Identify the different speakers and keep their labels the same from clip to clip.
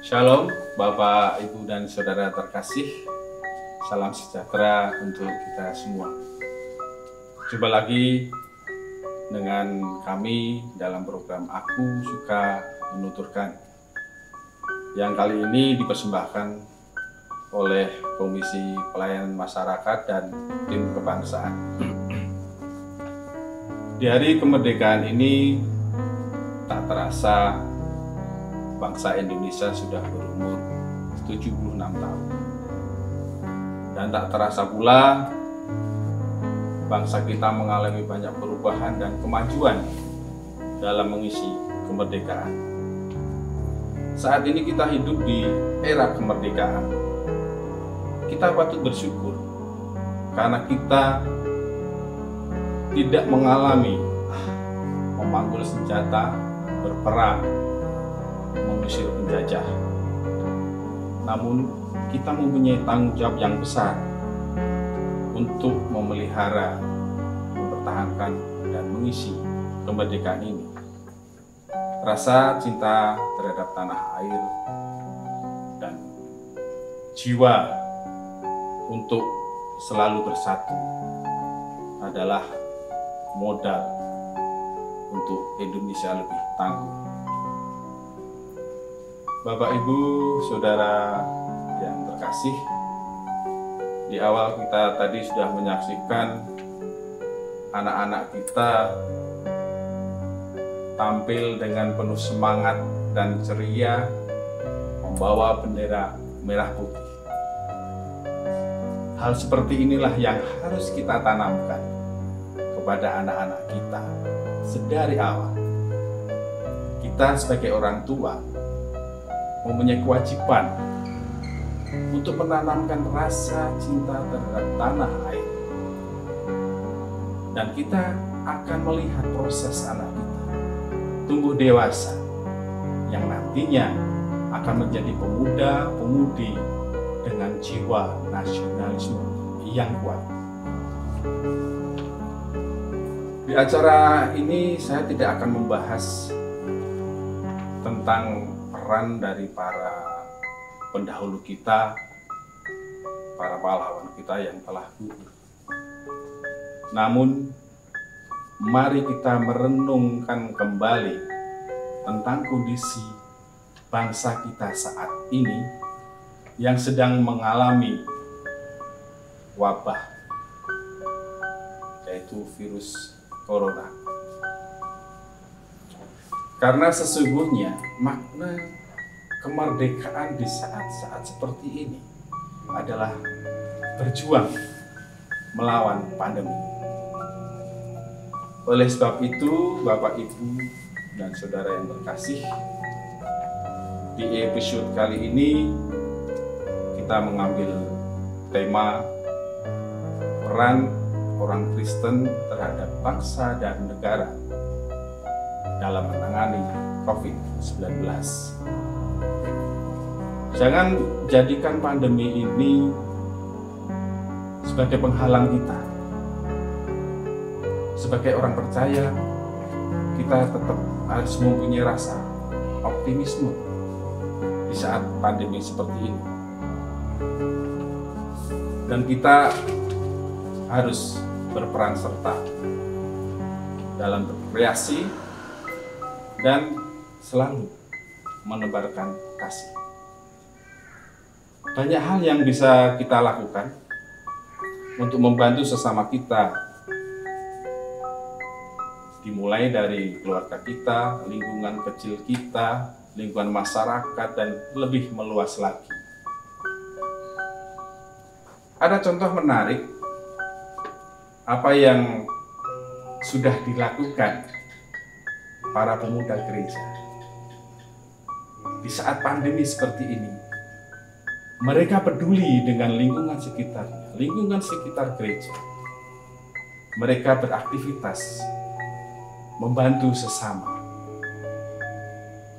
Speaker 1: Shalom, Bapak, Ibu, dan Saudara terkasih. Salam sejahtera untuk kita semua. Jumpa lagi dengan kami dalam program Aku Suka Menuturkan, yang kali ini dipersembahkan oleh Komisi Pelayanan Masyarakat dan Tim Kebangsaan. Di hari kemerdekaan ini, tak terasa bangsa Indonesia sudah berumur 76 tahun. Dan tak terasa pula bangsa kita mengalami banyak perubahan dan kemajuan dalam mengisi kemerdekaan. Saat ini kita hidup di era kemerdekaan. Kita patut bersyukur karena kita tidak mengalami memanggul senjata, berperang, mengusir penjajah. Namun kita mempunyai tanggung jawab yang besar untuk memelihara, mempertahankan, dan mengisi kemerdekaan ini. Rasa cinta terhadap tanah air dan jiwa untuk selalu bersatu adalah modal untuk Indonesia lebih tangguh. Bapak, Ibu, Saudara yang terkasih, di awal kita tadi sudah menyaksikan anak-anak kita tampil dengan penuh semangat dan ceria membawa bendera merah putih. Hal seperti inilah yang harus kita tanamkan kepada anak-anak kita sedari awal. Kita sebagai orang tua mempunyai kewajiban untuk menanamkan rasa cinta terhadap tanah air. Dan kita akan melihat proses anak kita tumbuh dewasa yang nantinya akan menjadi pemuda-pemudi dengan jiwa nasionalisme yang kuat. Di acara ini saya tidak akan membahas tentang peran dari para pendahulu kita, para pahlawan kita yang telah gugur. Namun, mari kita merenungkan kembali tentang kondisi bangsa kita saat ini yang sedang mengalami wabah, yaitu virus corona. Karena sesungguhnya makna kemerdekaan di saat-saat seperti ini adalah berjuang melawan pandemi. Oleh sebab itu, Bapak, Ibu, dan Saudara yang terkasih, di episode kali ini kita mengambil tema peran orang Kristen terhadap bangsa dan negara dalam menangani COVID-19. Jangan jadikan pandemi ini sebagai penghalang kita. Sebagai orang percaya, kita tetap harus mempunyai rasa optimisme di saat pandemi seperti ini. Dan kita harus berperan serta dalam berkreasi dan selalu menebarkan kasih. Banyak hal yang bisa kita lakukan untuk membantu sesama kita, dimulai dari keluarga kita, lingkungan kecil kita, lingkungan masyarakat, dan lebih meluas lagi. Ada contoh menarik apa yang sudah dilakukan para pemuda gereja di saat pandemi seperti ini. Mereka peduli dengan lingkungan sekitarnya, lingkungan sekitar gereja. Mereka beraktivitas membantu sesama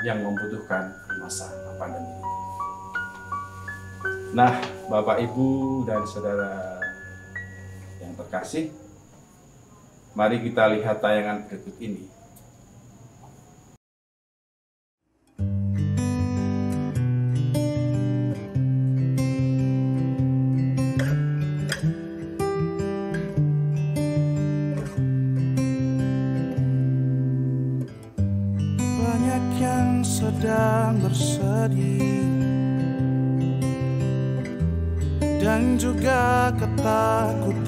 Speaker 1: yang membutuhkan di masa pandemi ini. Nah, Bapak, Ibu, dan Saudara yang terkasih, mari kita lihat tayangan berikut ini.
Speaker 2: bersedih dan juga ketakutan.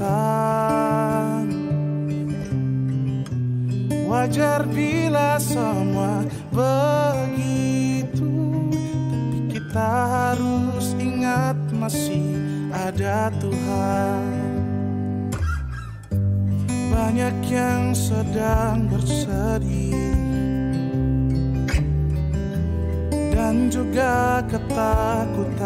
Speaker 2: Wajar bila semua begitu, tapi kita harus ingat masih ada Tuhan. Banyak yang sedang bersedih dan juga ketakutan.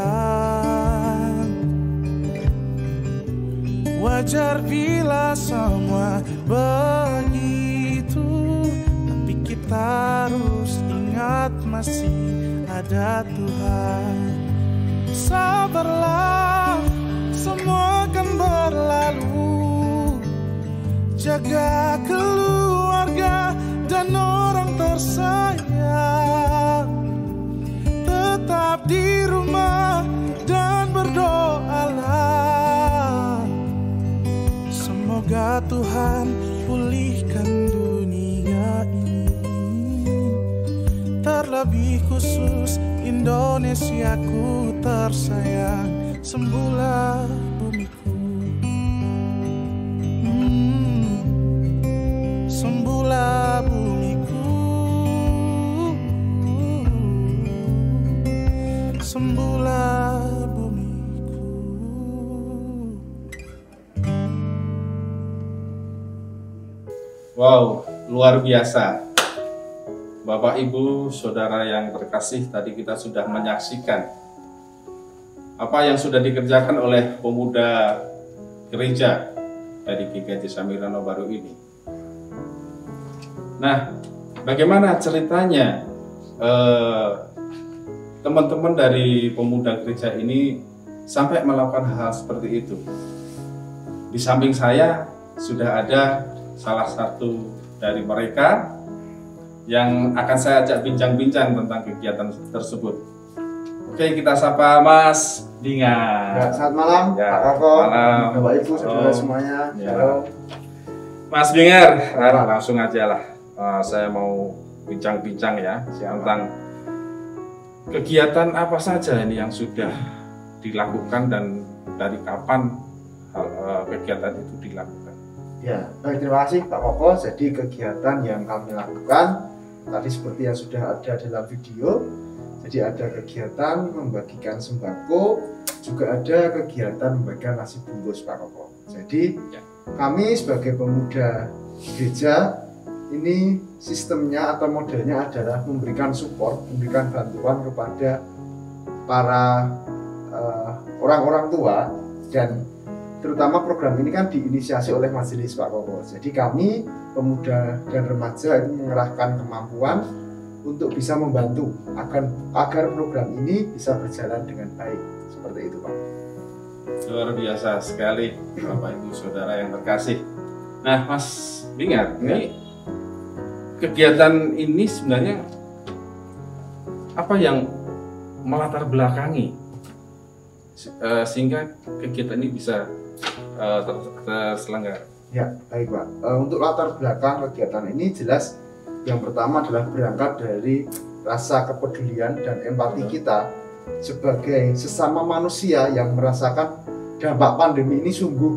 Speaker 2: Wajar bila semua begitu, tapi kita harus ingat masih ada Tuhan. Sabarlah, semua akan berlalu. Jaga keluarga dan orang tersayang. Tetap di rumah dan berdoalah. Semoga Tuhan pulihkan dunia ini, terlebih khusus Indonesiaku tersayang. Sembuhlah bumiku, sembuhlah bumiku, sembuhlah bumiku.
Speaker 1: Wow, luar biasa. Bapak, Ibu, Saudara yang terkasih, tadi kita sudah menyaksikan apa yang sudah dikerjakan oleh pemuda gereja dari GKJ Samirano Baru ini. Nah, bagaimana ceritanya teman-teman dari pemuda gereja ini sampai melakukan hal seperti itu? Di samping saya sudah ada salah satu dari mereka yang akan saya ajak bincang-bincang tentang kegiatan tersebut. Oke, kita sapa Mas Bingar.
Speaker 3: Ya, selamat malam,
Speaker 1: Ya,
Speaker 3: Pak Koko,
Speaker 1: malam.
Speaker 3: Bapak Ibu, saudara
Speaker 1: Halo.
Speaker 3: semuanya.
Speaker 1: Ya.
Speaker 3: Halo.
Speaker 1: Mas Bingar,
Speaker 3: Apa?
Speaker 1: langsung aja lah. Saya mau bincang-bincang ya tentang kegiatan apa saja ini yang sudah dilakukan dan dari kapan kegiatan itu dilakukan.
Speaker 3: Ya, baik, terima kasih Pak Koko. Jadi kegiatan yang kami lakukan tadi seperti yang sudah ada dalam video. Jadi ada kegiatan membagikan sembako, juga ada kegiatan membagikan nasi bungkus Pak Koko. Jadi
Speaker 1: Ya.
Speaker 3: kami sebagai pemuda gereja ini sistemnya atau modelnya adalah memberikan support, memberikan bantuan kepada para orang-orang tua, dan terutama program ini kan diinisiasi oleh majelis Pak Koko. Jadi kami pemuda dan remaja itu mengerahkan kemampuan untuk bisa membantu agar program ini bisa berjalan dengan baik. Seperti itu Pak.
Speaker 1: Luar biasa sekali Bapak Ibu Saudara yang terkasih. Nah Mas Bingar, ini kegiatan ini sebenarnya apa yang melatar belakangi sehingga kegiatan ini bisa terselenggara?
Speaker 3: Ya, baik Pak. Untuk latar belakang kegiatan ini jelas yang pertama adalah berangkat dari rasa kepedulian dan empati kita sebagai sesama manusia yang merasakan dampak pandemi ini sungguh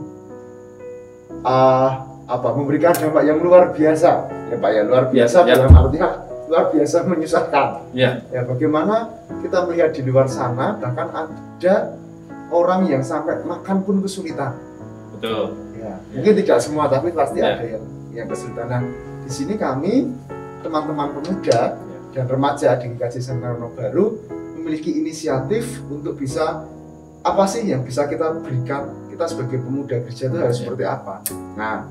Speaker 3: memberikan dampak yang luar biasa. Ya Pak, ya luar biasa
Speaker 1: Ya.
Speaker 3: dalam artian luar biasa menyusahkan.
Speaker 1: Ya,
Speaker 3: Ya, bagaimana kita melihat di luar sana bahkan ada orang yang sampai makan pun kesulitan.
Speaker 1: betul.
Speaker 3: Ya, mungkin tidak semua, tapi pasti
Speaker 1: Ya.
Speaker 3: ada yang kesulitan. Nah, di sini kami teman-teman pemuda dan remaja di GKJ Samirano Baru memiliki inisiatif untuk bisa apa sih yang bisa kita berikan, kita sebagai pemuda gereja itu harus seperti apa. Nah,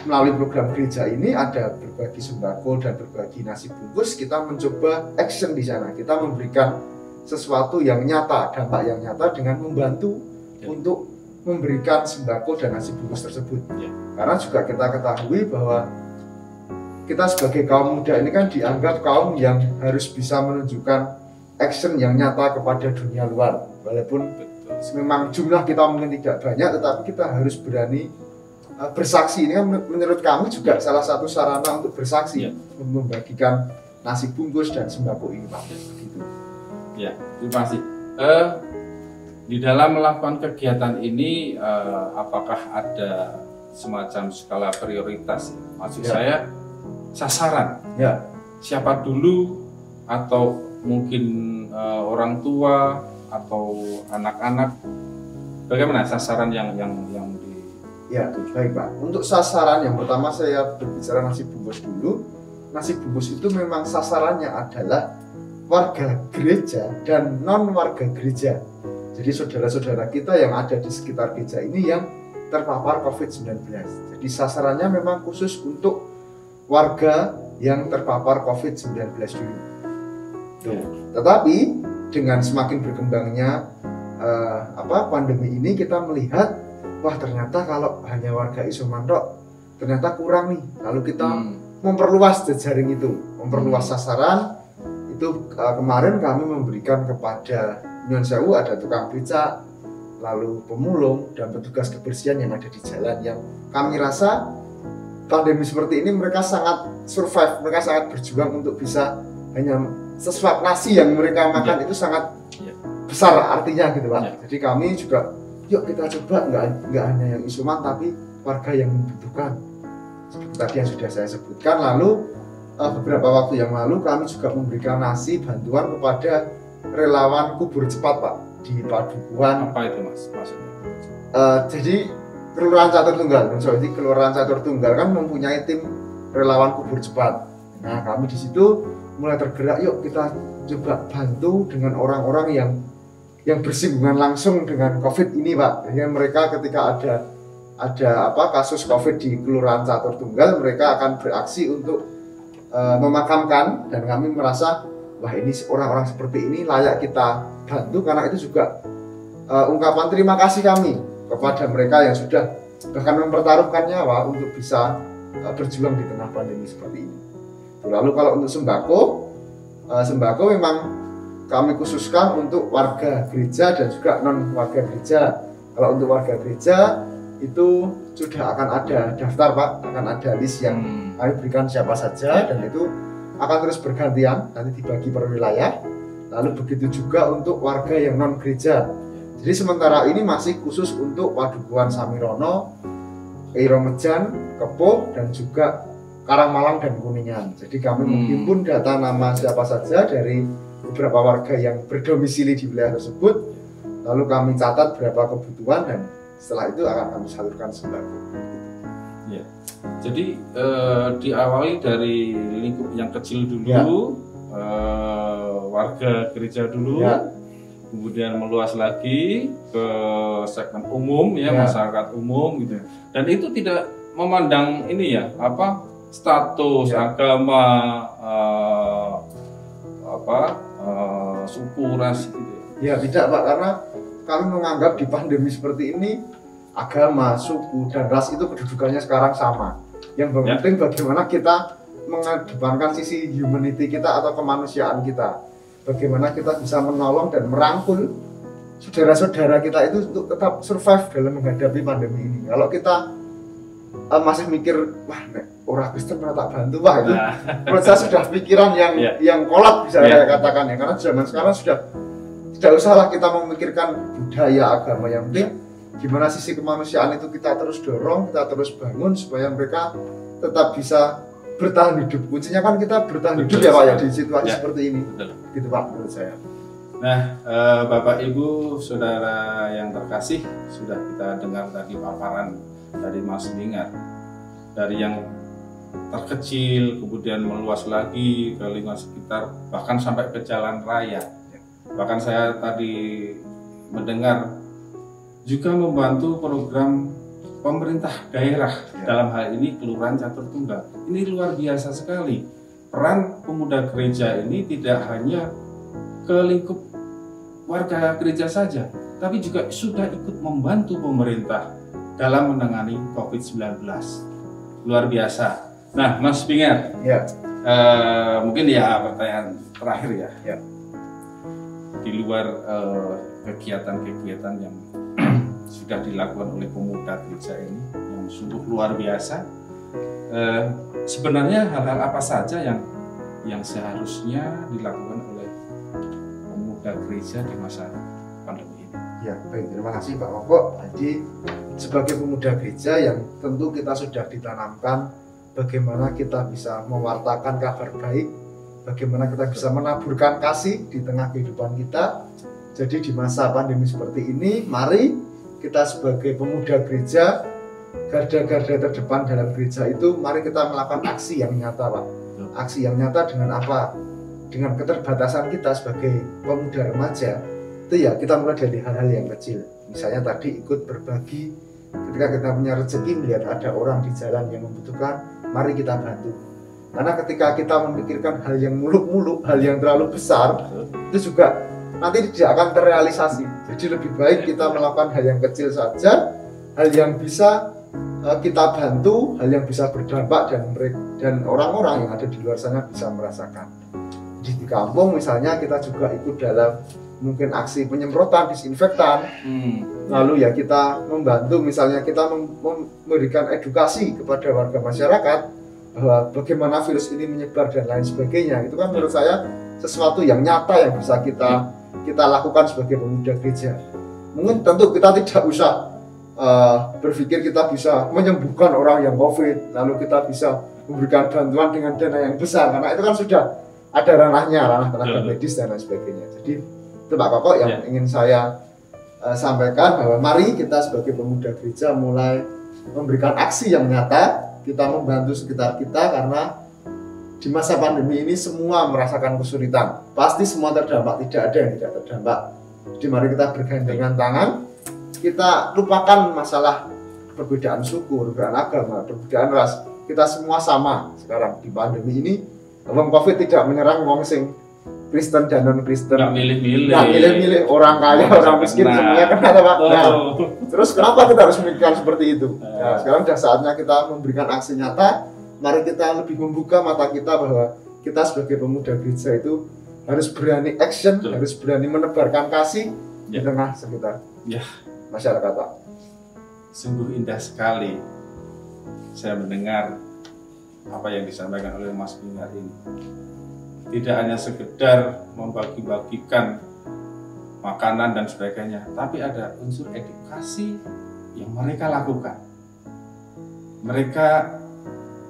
Speaker 3: melalui program gereja ini ada berbagi sembako dan berbagi nasi bungkus. Kita mencoba action di sana, kita memberikan sesuatu yang nyata, dampak yang nyata dengan membantu untuk memberikan sembako dan nasi bungkus tersebut. Karena juga kita ketahui bahwa kita sebagai kaum muda ini kan dianggap kaum yang harus bisa menunjukkan action yang nyata kepada dunia luar. Walaupun memang jumlah kita mungkin tidak banyak, tetapi kita harus berani bersaksi. Ini kan menurut kami juga salah satu sarana untuk bersaksi, membagikan nasi bungkus dan sembako ini, Pak. Gitu.
Speaker 1: Ya, terima kasih. Di dalam melakukan kegiatan ini, apakah ada semacam skala prioritas? Maksud saya, sasaran.
Speaker 3: Ya.
Speaker 1: Siapa dulu, atau mungkin orang tua atau anak-anak? Bagaimana sasaran yang di?
Speaker 3: Ya, baik Pak. Untuk sasaran yang pertama saya berbicara nasi bungkus dulu. Nasi bungkus itu memang sasarannya adalah warga gereja dan non warga gereja. Jadi saudara-saudara kita yang ada di sekitar gereja ini yang terpapar COVID-19. Jadi sasarannya memang khusus untuk warga yang terpapar COVID-19 dulu. Tetapi dengan semakin berkembangnya pandemi ini, kita melihat wah ternyata kalau hanya warga isoman tok ternyata kurang nih. Lalu kita memperluas jejaring itu, memperluas sasaran. Itu kemarin kami memberikan kepada Nyun Sewu ada tukang becak, lalu pemulung dan petugas kebersihan yang ada di jalan, yang kami rasa pandemi seperti ini mereka sangat survive, mereka sangat berjuang untuk bisa hanya sesuap nasi yang mereka makan itu sangat besar artinya gitu Pak. Jadi kami juga yuk kita coba nggak hanya yang isoman tapi warga yang membutuhkan. Seperti tadi yang sudah saya sebutkan. Lalu beberapa waktu yang lalu kami juga memberikan nasi bantuan kepada relawan kubur cepat Pak di Padukuhan.
Speaker 1: Apa itu Mas maksudnya?
Speaker 3: Jadi Kelurahan Catur Tunggal, jadi Kelurahan Catur Tunggal kan mempunyai tim relawan kubur cepat. Nah kami di situ mulai tergerak, yuk kita coba bantu dengan orang-orang yang bersinggungan langsung dengan COVID ini Pak. Jadi mereka ketika ada kasus COVID di Kelurahan Catur Tunggal, mereka akan beraksi untuk memakamkan, dan kami merasa wah ini orang-orang seperti ini layak kita bantu, karena itu juga ungkapan terima kasih kami kepada mereka yang sudah bahkan mempertaruhkan nyawa untuk bisa berjuang di tengah pandemi seperti ini. Lalu kalau untuk sembako memang kami khususkan untuk warga gereja dan juga non warga gereja. Kalau untuk warga gereja itu sudah akan ada daftar Pak, akan ada list yang kami berikan siapa saja, dan itu akan terus bergantian, nanti dibagi per wilayah. Lalu begitu juga untuk warga yang non gereja. Jadi sementara ini masih khusus untuk Padukuhan Samirono, Iromejan, Kepo, dan juga Karangmalang dan Kuningan. Jadi kami menghimpun data nama siapa saja dari beberapa warga yang berdomisili di wilayah tersebut. Lalu kami catat berapa kebutuhan, dan setelah itu akan kami salurkan sembako.
Speaker 1: Ya. Jadi diawali dari lingkup yang kecil dulu, warga gereja dulu, kemudian meluas lagi ke segmen umum masyarakat umum gitu. Dan itu tidak memandang ini status agama, suku, ras gitu.
Speaker 3: Ya tidak Pak, karena kami menganggap di pandemi seperti ini agama, suku, dan ras itu kedudukannya sekarang sama. Yang penting bagaimana kita mengedepankan sisi humanity kita atau kemanusiaan kita. Bagaimana kita bisa menolong dan merangkul saudara-saudara kita itu untuk tetap survive dalam menghadapi pandemi ini. Kalau kita masih mikir, wah orang Kristen pernah tak bantu, wah itu menurut saya sudah pikiran yang kolot bisa saya katakan ya. Karena zaman sekarang sudah tidak usahlah kita memikirkan budaya agama, yang penting gimana sisi kemanusiaan itu kita terus dorong, kita terus bangun supaya mereka tetap bisa bertahan hidup. Kuncinya kan kita bertahan hidup ya Pak ya, di situasi seperti ini. Gitu Pak menurut saya.
Speaker 1: Nah, Bapak Ibu Saudara yang terkasih, sudah kita dengar tadi paparan dari Mas Bingar, dari yang terkecil kemudian meluas lagi ke lingkungan sekitar, bahkan sampai ke jalan raya. Bahkan saya tadi mendengar juga membantu program pemerintah daerah, dalam hal ini Kelurahan Catur Tunggal. Ini luar biasa sekali. Peran pemuda gereja ini tidak hanya ke lingkup warga gereja saja, tapi juga sudah ikut membantu pemerintah dalam menangani COVID-19. Luar biasa. Nah, Mas Bingar, mungkin pertanyaan terakhir ya. Di luar kegiatan-kegiatan yang sudah dilakukan oleh pemuda gereja ini yang sungguh luar biasa, sebenarnya hal-hal apa saja yang seharusnya dilakukan oleh pemuda pemuda gereja di masa pandemi ini?
Speaker 3: Ya, baik, terima kasih Pak Koko. Jadi sebagai pemuda gereja yang tentu kita sudah ditanamkan bagaimana kita bisa mewartakan kabar baik, bagaimana kita bisa menaburkan kasih di tengah kehidupan kita. Jadi di masa pandemi seperti ini, mari kita sebagai pemuda gereja, garda-garda terdepan dalam gereja itu, mari kita melakukan aksi yang nyata, Pak. Aksi yang nyata dengan apa? Dengan keterbatasan kita sebagai pemuda remaja, itu ya kita mulai dari hal-hal yang kecil. Misalnya tadi ikut berbagi, ketika kita punya rezeki melihat ada orang di jalan yang membutuhkan, mari kita bantu. Karena ketika kita memikirkan hal yang muluk-muluk, hal yang terlalu besar, itu juga nanti tidak akan terrealisasi. Jadi lebih baik kita melakukan hal yang kecil saja, hal yang bisa kita bantu, hal yang bisa berdampak dan orang-orang yang ada di luar sana bisa merasakan. Di kampung misalnya kita juga ikut dalam mungkin aksi penyemprotan disinfektan, lalu ya kita membantu, misalnya kita memberikan edukasi kepada warga masyarakat bahwa bagaimana virus ini menyebar dan lain sebagainya. Itu kan menurut saya sesuatu yang nyata yang bisa kita lakukan sebagai pemuda gereja. Mungkin tentu kita tidak usah berpikir kita bisa menyembuhkan orang yang COVID, lalu kita bisa memberikan bantuan dengan dana yang besar, karena itu kan sudah ada ranahnya, ranah tenaga medis dan lain sebagainya. Jadi itu Pak Koko yang ingin saya sampaikan, bahwa mari kita sebagai pemuda gereja mulai memberikan aksi yang nyata, kita membantu sekitar kita, karena di masa pandemi ini semua merasakan kesulitan. Pasti semua terdampak, tidak ada yang tidak terdampak. Jadi mari kita bergandengan tangan, kita lupakan masalah perbedaan suku, perbedaan agama, perbedaan ras. Kita semua sama sekarang di pandemi ini. Wong COVID tidak menyerang wong sing Kristen dan non-Kristen. Nggak milih-milih orang kaya, orang miskin, semuanya kena, Pak. Nah, terus kenapa kita harus memikirkan seperti itu? Nah, sekarang sudah saatnya kita memberikan aksi nyata. Mari kita lebih membuka mata kita bahwa kita sebagai pemuda gereja itu harus berani action, harus berani menebarkan kasih di tengah sekitar masyarakat, Pak.
Speaker 1: Sungguh indah sekali saya mendengar apa yang disampaikan oleh Mas Bingar ini. Tidak hanya sekedar membagi-bagikan makanan dan sebagainya, tapi ada unsur edukasi yang mereka lakukan. Mereka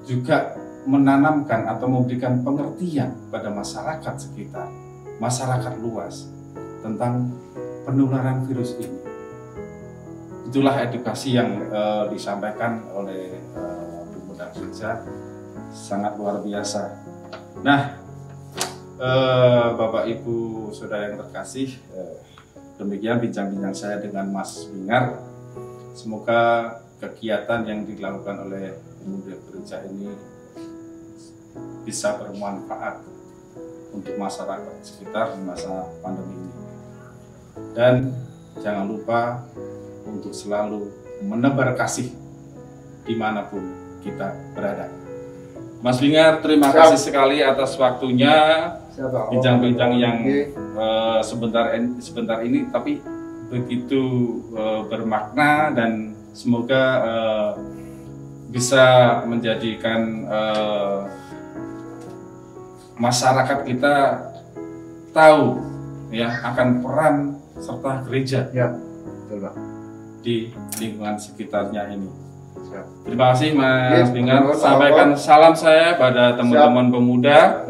Speaker 1: juga menanamkan atau memberikan pengertian pada masyarakat sekitar, masyarakat luas tentang penularan virus ini. Itulah edukasi yang disampaikan oleh pemuda gereja, sangat luar biasa. Nah, Bapak Ibu Saudara yang terkasih, demikian bincang-bincang saya dengan Mas Bingar. Semoga kegiatan yang dilakukan oleh pemuda gereja ini bisa bermanfaat untuk masyarakat sekitar di masa pandemi ini. Dan jangan lupa untuk selalu menebar kasih dimanapun kita berada. Mas Bingar, terima kasih sekali atas waktunya, bincang-bincang yang sebentar ini, tapi begitu bermakna, dan semoga bisa menjadikan masyarakat kita tahu ya akan peran serta gereja di lingkungan sekitarnya ini. Terima kasih Mas Bingar. Sampaikan salam saya pada teman-teman pemuda.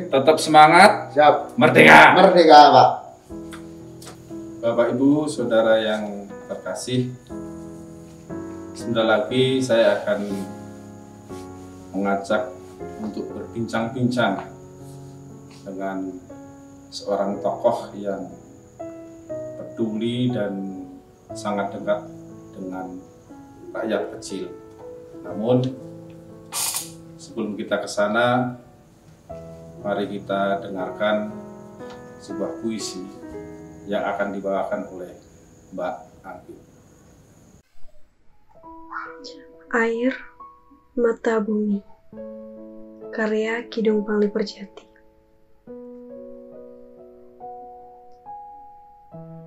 Speaker 1: Tetap semangat. Merdeka.
Speaker 3: Merdeka, Pak.
Speaker 1: Bapak Ibu Saudara yang terkasih, sebentar lagi saya akan mengajak untuk berbincang-bincang dengan seorang tokoh yang peduli dan sangat dekat dengan rakyat kecil. Namun sebelum kita ke sana, mari kita dengarkan sebuah puisi yang akan dibawakan oleh Mbak Anggi.
Speaker 4: Air Mata Bumi, karya Kidung Pangli Perjati.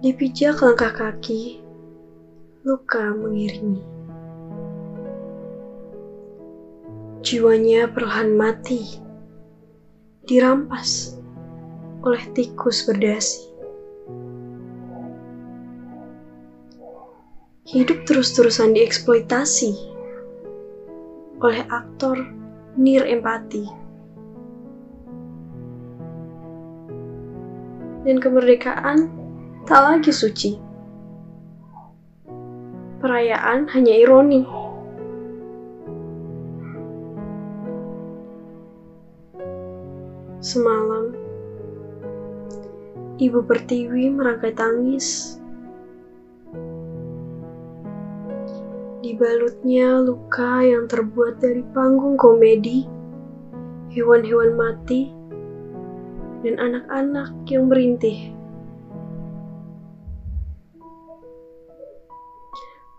Speaker 4: Dipijak langkah kaki, luka mengiringi. Jiwanya perlahan mati, dirampas oleh tikus berdasi. hidup terus-terusan dieksploitasi oleh aktor nir empati. Dan kemerdekaan tak lagi suci. Perayaan hanya ironi. Semalam, Ibu Pertiwi merangkai tangis. Dibalutnya luka yang terbuat dari panggung komedi, hewan-hewan mati, dan anak-anak yang merintih.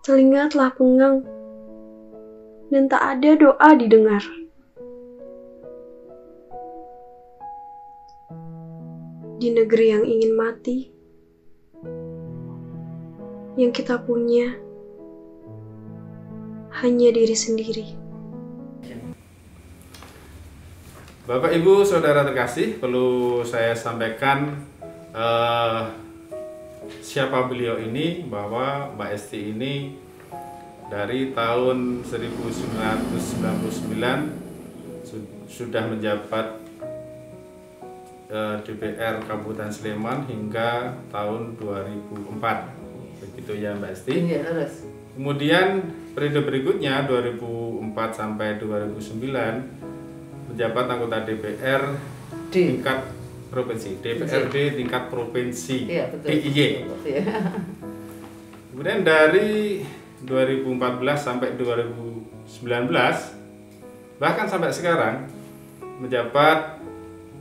Speaker 4: Telinga telah pengang, dan tak ada doa didengar. Di negeri yang ingin mati, yang kita punya hanya diri sendiri.
Speaker 1: Bapak, Ibu, Saudara terkasih, perlu saya sampaikan siapa beliau ini, bahwa Mbak Esti ini dari tahun 1999 sudah menjabat DPR Kabupaten Sleman hingga tahun 2004. Begitu ya Mbak Esti?
Speaker 5: Iya, terus.
Speaker 1: Kemudian periode berikutnya 2004 sampai 2009 menjabat anggota DPR tingkat provinsi, DPRD tingkat provinsi,
Speaker 5: iya, betul.
Speaker 1: DIY.
Speaker 5: Iya.
Speaker 1: Kemudian dari 2014 sampai 2019, bahkan sampai sekarang menjabat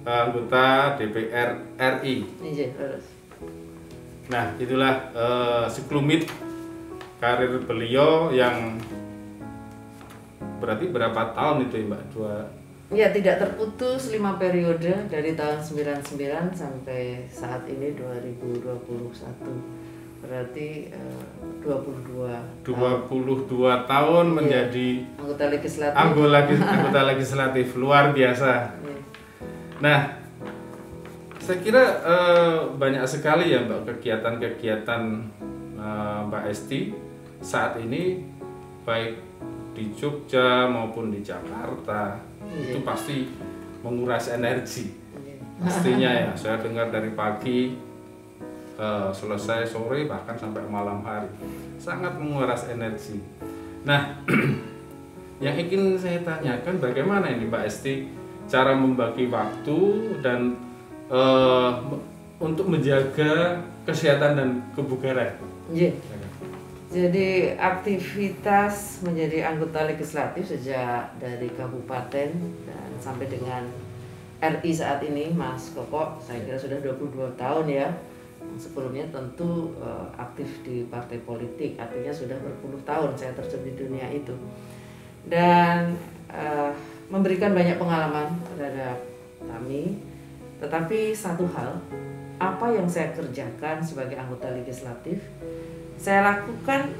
Speaker 1: anggota DPR RI.
Speaker 5: Iya, terus.
Speaker 1: Nah, itulah sekelumit karir beliau yang berarti berapa tahun itu ya Mbak?
Speaker 5: Ya, tidak terputus 5 periode dari tahun 99 sampai saat ini 2021. Berarti
Speaker 1: 22 tahun menjadi
Speaker 5: anggota legislatif.
Speaker 1: Anggota legislatif luar biasa.
Speaker 5: Iya.
Speaker 1: Nah, saya kira banyak sekali ya Mbak kegiatan-kegiatan Mbak Esti saat ini, baik di Jogja maupun di Jakarta. Itu pasti menguras energi pastinya ya. Saya dengar dari pagi selesai sore bahkan sampai malam hari, sangat menguras energi. Nah, yang ingin saya tanyakan, bagaimana ini Mbak Esti cara membagi waktu dan untuk menjaga kesehatan dan kebugaran?
Speaker 5: Iya. Jadi aktivitas menjadi anggota legislatif sejak dari kabupaten dan sampai dengan RI saat ini, Mas Koko, saya kira sudah 22 tahun ya. Sebelumnya tentu aktif di partai politik, artinya sudah berpuluh tahun saya terjun di dunia itu. Dan memberikan banyak pengalaman terhadap kami. Tetapi satu hal, apa yang saya kerjakan sebagai anggota legislatif, saya lakukan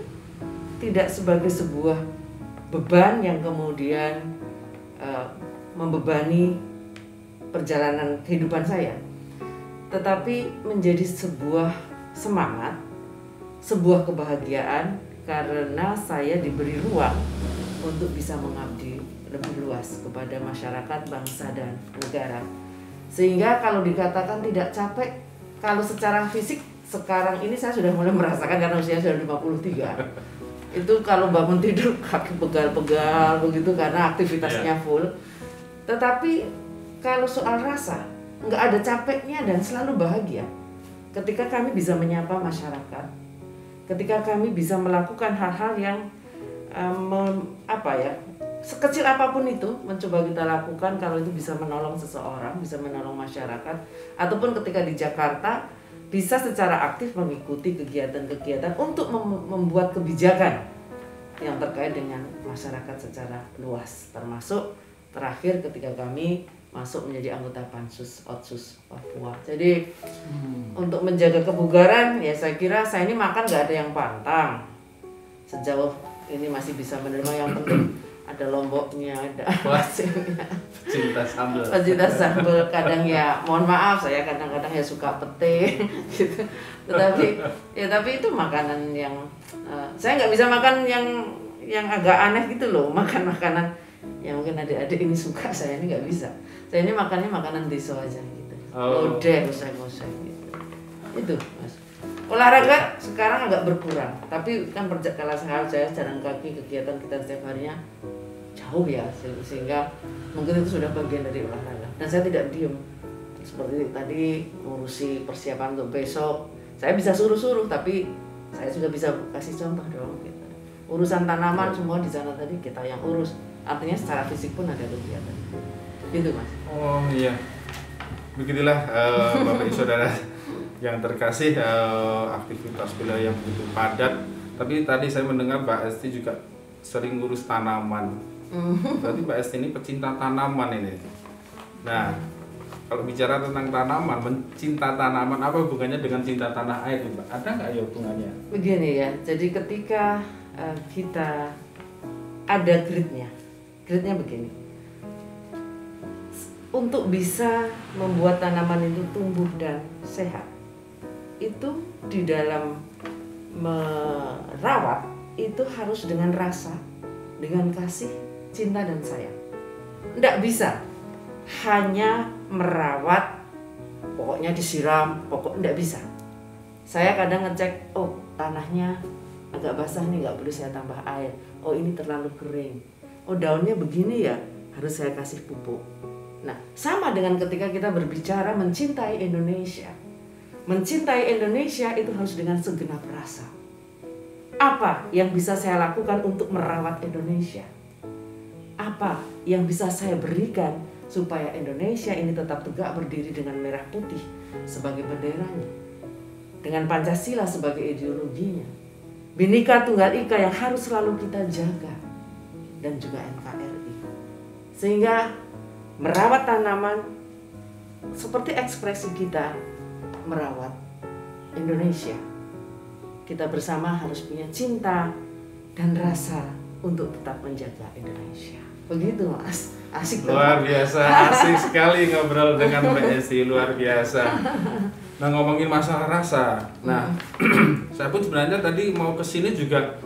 Speaker 5: tidak sebagai sebuah beban yang kemudian membebani perjalanan kehidupan saya, tetapi menjadi sebuah semangat, sebuah kebahagiaan karena saya diberi ruang untuk bisa mengabdi lebih luas kepada masyarakat, bangsa, dan negara. Sehingga kalau dikatakan tidak capek, kalau secara fisik sekarang ini saya sudah mulai merasakan karena usia sudah 53. Itu kalau bangun tidur kaki pegal-pegal begitu karena aktivitasnya full. Tetapi kalau soal rasa, nggak ada capeknya dan selalu bahagia. Ketika kami bisa menyapa masyarakat, ketika kami bisa melakukan hal-hal yang sekecil apapun itu mencoba kita lakukan, kalau itu bisa menolong seseorang, bisa menolong masyarakat, ataupun ketika di Jakarta bisa secara aktif mengikuti kegiatan-kegiatan untuk membuat kebijakan yang terkait dengan masyarakat secara luas, termasuk terakhir ketika kami masuk menjadi anggota Pansus Otsus Papua. Jadi untuk menjaga kebugaran, ya saya kira saya ini makan nggak ada yang pantang. Sejauh ini masih bisa menerima, yang penting ada lomboknya, ada
Speaker 1: Wah.
Speaker 5: asinnya.
Speaker 1: Cinta sambal.
Speaker 5: Pecinta sambal, kadang ya mohon maaf saya kadang-kadang ya suka pete gitu. Tapi itu makanan yang saya nggak bisa makan yang agak aneh gitu loh, makan makanan yang mungkin adik-adik ini suka, saya ini nggak bisa. Saya ini makannya makanan deso aja gitu. Lodeh, ngoseng-ngoseng gitu. Itu Mas. Olahraga sekarang agak berkurang, tapi kan kalau saya jalan kaki, kegiatan kita setiap harinya jauh ya, sehingga mungkin itu sudah bagian dari olahraga. Dan saya tidak diem, seperti tadi ngurusi persiapan untuk besok, saya bisa suruh-suruh, tapi saya juga bisa kasih contoh dong gitu. Urusan tanaman semua di sana tadi kita yang urus, artinya secara fisik pun ada kegiatan gitu Mas.
Speaker 1: Oh iya, begitulah Bapak Ibu Saudara yang terkasih, aktivitas beliau yang begitu padat. Tapi tadi saya mendengar Mbak Esti juga sering ngurus tanaman. Berarti Mbak Esti ini pecinta tanaman ini. Nah, kalau bicara tentang tanaman, mencinta tanaman, apa hubungannya dengan cinta tanah air, Mbak? Ada nggak ya hubungannya?
Speaker 5: Begini ya, jadi ketika kita ada gridnya begini. Untuk bisa membuat tanaman itu tumbuh dan sehat, itu di dalam merawat itu harus dengan rasa, dengan kasih, cinta dan sayang. Nggak bisa hanya merawat, pokoknya disiram, nggak bisa. Saya kadang ngecek, oh tanahnya agak basah nih, nggak perlu saya tambah air. Oh ini terlalu kering. Oh daunnya begini ya, harus saya kasih pupuk. Nah sama dengan ketika kita berbicara mencintai Indonesia. Mencintai Indonesia itu harus dengan segenap rasa. Apa yang bisa saya lakukan untuk merawat Indonesia? Apa yang bisa saya berikan supaya Indonesia ini tetap tegak berdiri dengan merah putih sebagai benderanya, dengan Pancasila sebagai ideologinya, Bhinneka Tunggal Ika yang harus selalu kita jaga, dan juga NKRI. Sehingga merawat tanaman seperti ekspresi kita merawat Indonesia. Kita bersama harus punya cinta dan rasa untuk tetap menjaga Indonesia. Begitu Mas, asik
Speaker 1: luar biasa, asik sekali ngobrol dengan Mbak Esti, luar biasa. Nah ngomongin masalah rasa, nah saya pun sebenarnya tadi mau kesini juga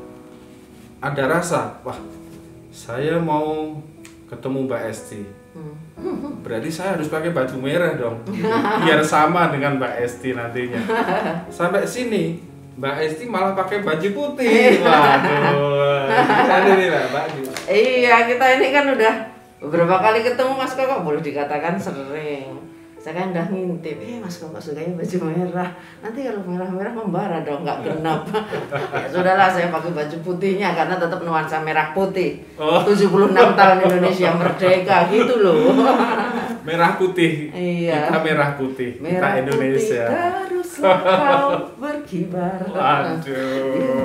Speaker 1: ada rasa, wah saya mau ketemu Mbak Esti. Berarti saya harus pakai baju merah dong, biar sama dengan Mbak Esti nantinya. Sampai sini Mbak Esti malah pakai baju putih. Waduh, ada nih Mbak.
Speaker 5: Iya, kita ini kan udah beberapa kali ketemu Mas Koko, boleh dikatakan sering. Saya kan udah ngintip, Mas Koko sukanya baju merah. Nanti kalau merah-merah membara dong, nggak genap. Ya sudahlah, saya pakai baju putihnya karena tetap nuansa merah putih. 76 tahun Indonesia merdeka gitu loh.
Speaker 1: Merah putih.
Speaker 5: Iya.
Speaker 1: Kita merah putih.
Speaker 5: Merah
Speaker 1: kita Indonesia.
Speaker 5: Teruslah kau berkibar.
Speaker 1: Waduh.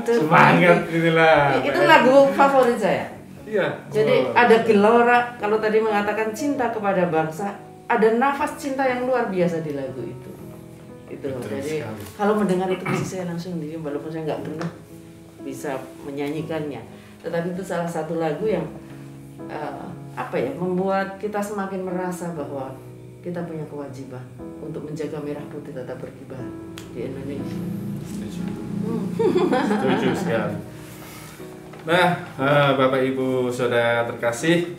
Speaker 1: Semangat inilah.
Speaker 5: Itu lagu favorit saya.
Speaker 1: Iya.
Speaker 5: Jadi ada gelora, kalau tadi mengatakan cinta kepada bangsa, ada nafas cinta yang luar biasa di lagu itu. Itu. Jadi kalau mendengar itu pasti saya langsung diem, walaupun saya nggak pernah bisa menyanyikannya. Tetapi itu salah satu lagu yang membuat kita semakin merasa bahwa kita punya kewajiban untuk menjaga merah putih tetap berkibar di Indonesia.
Speaker 1: Setuju sekali. Nah, Bapak Ibu Saudara terkasih,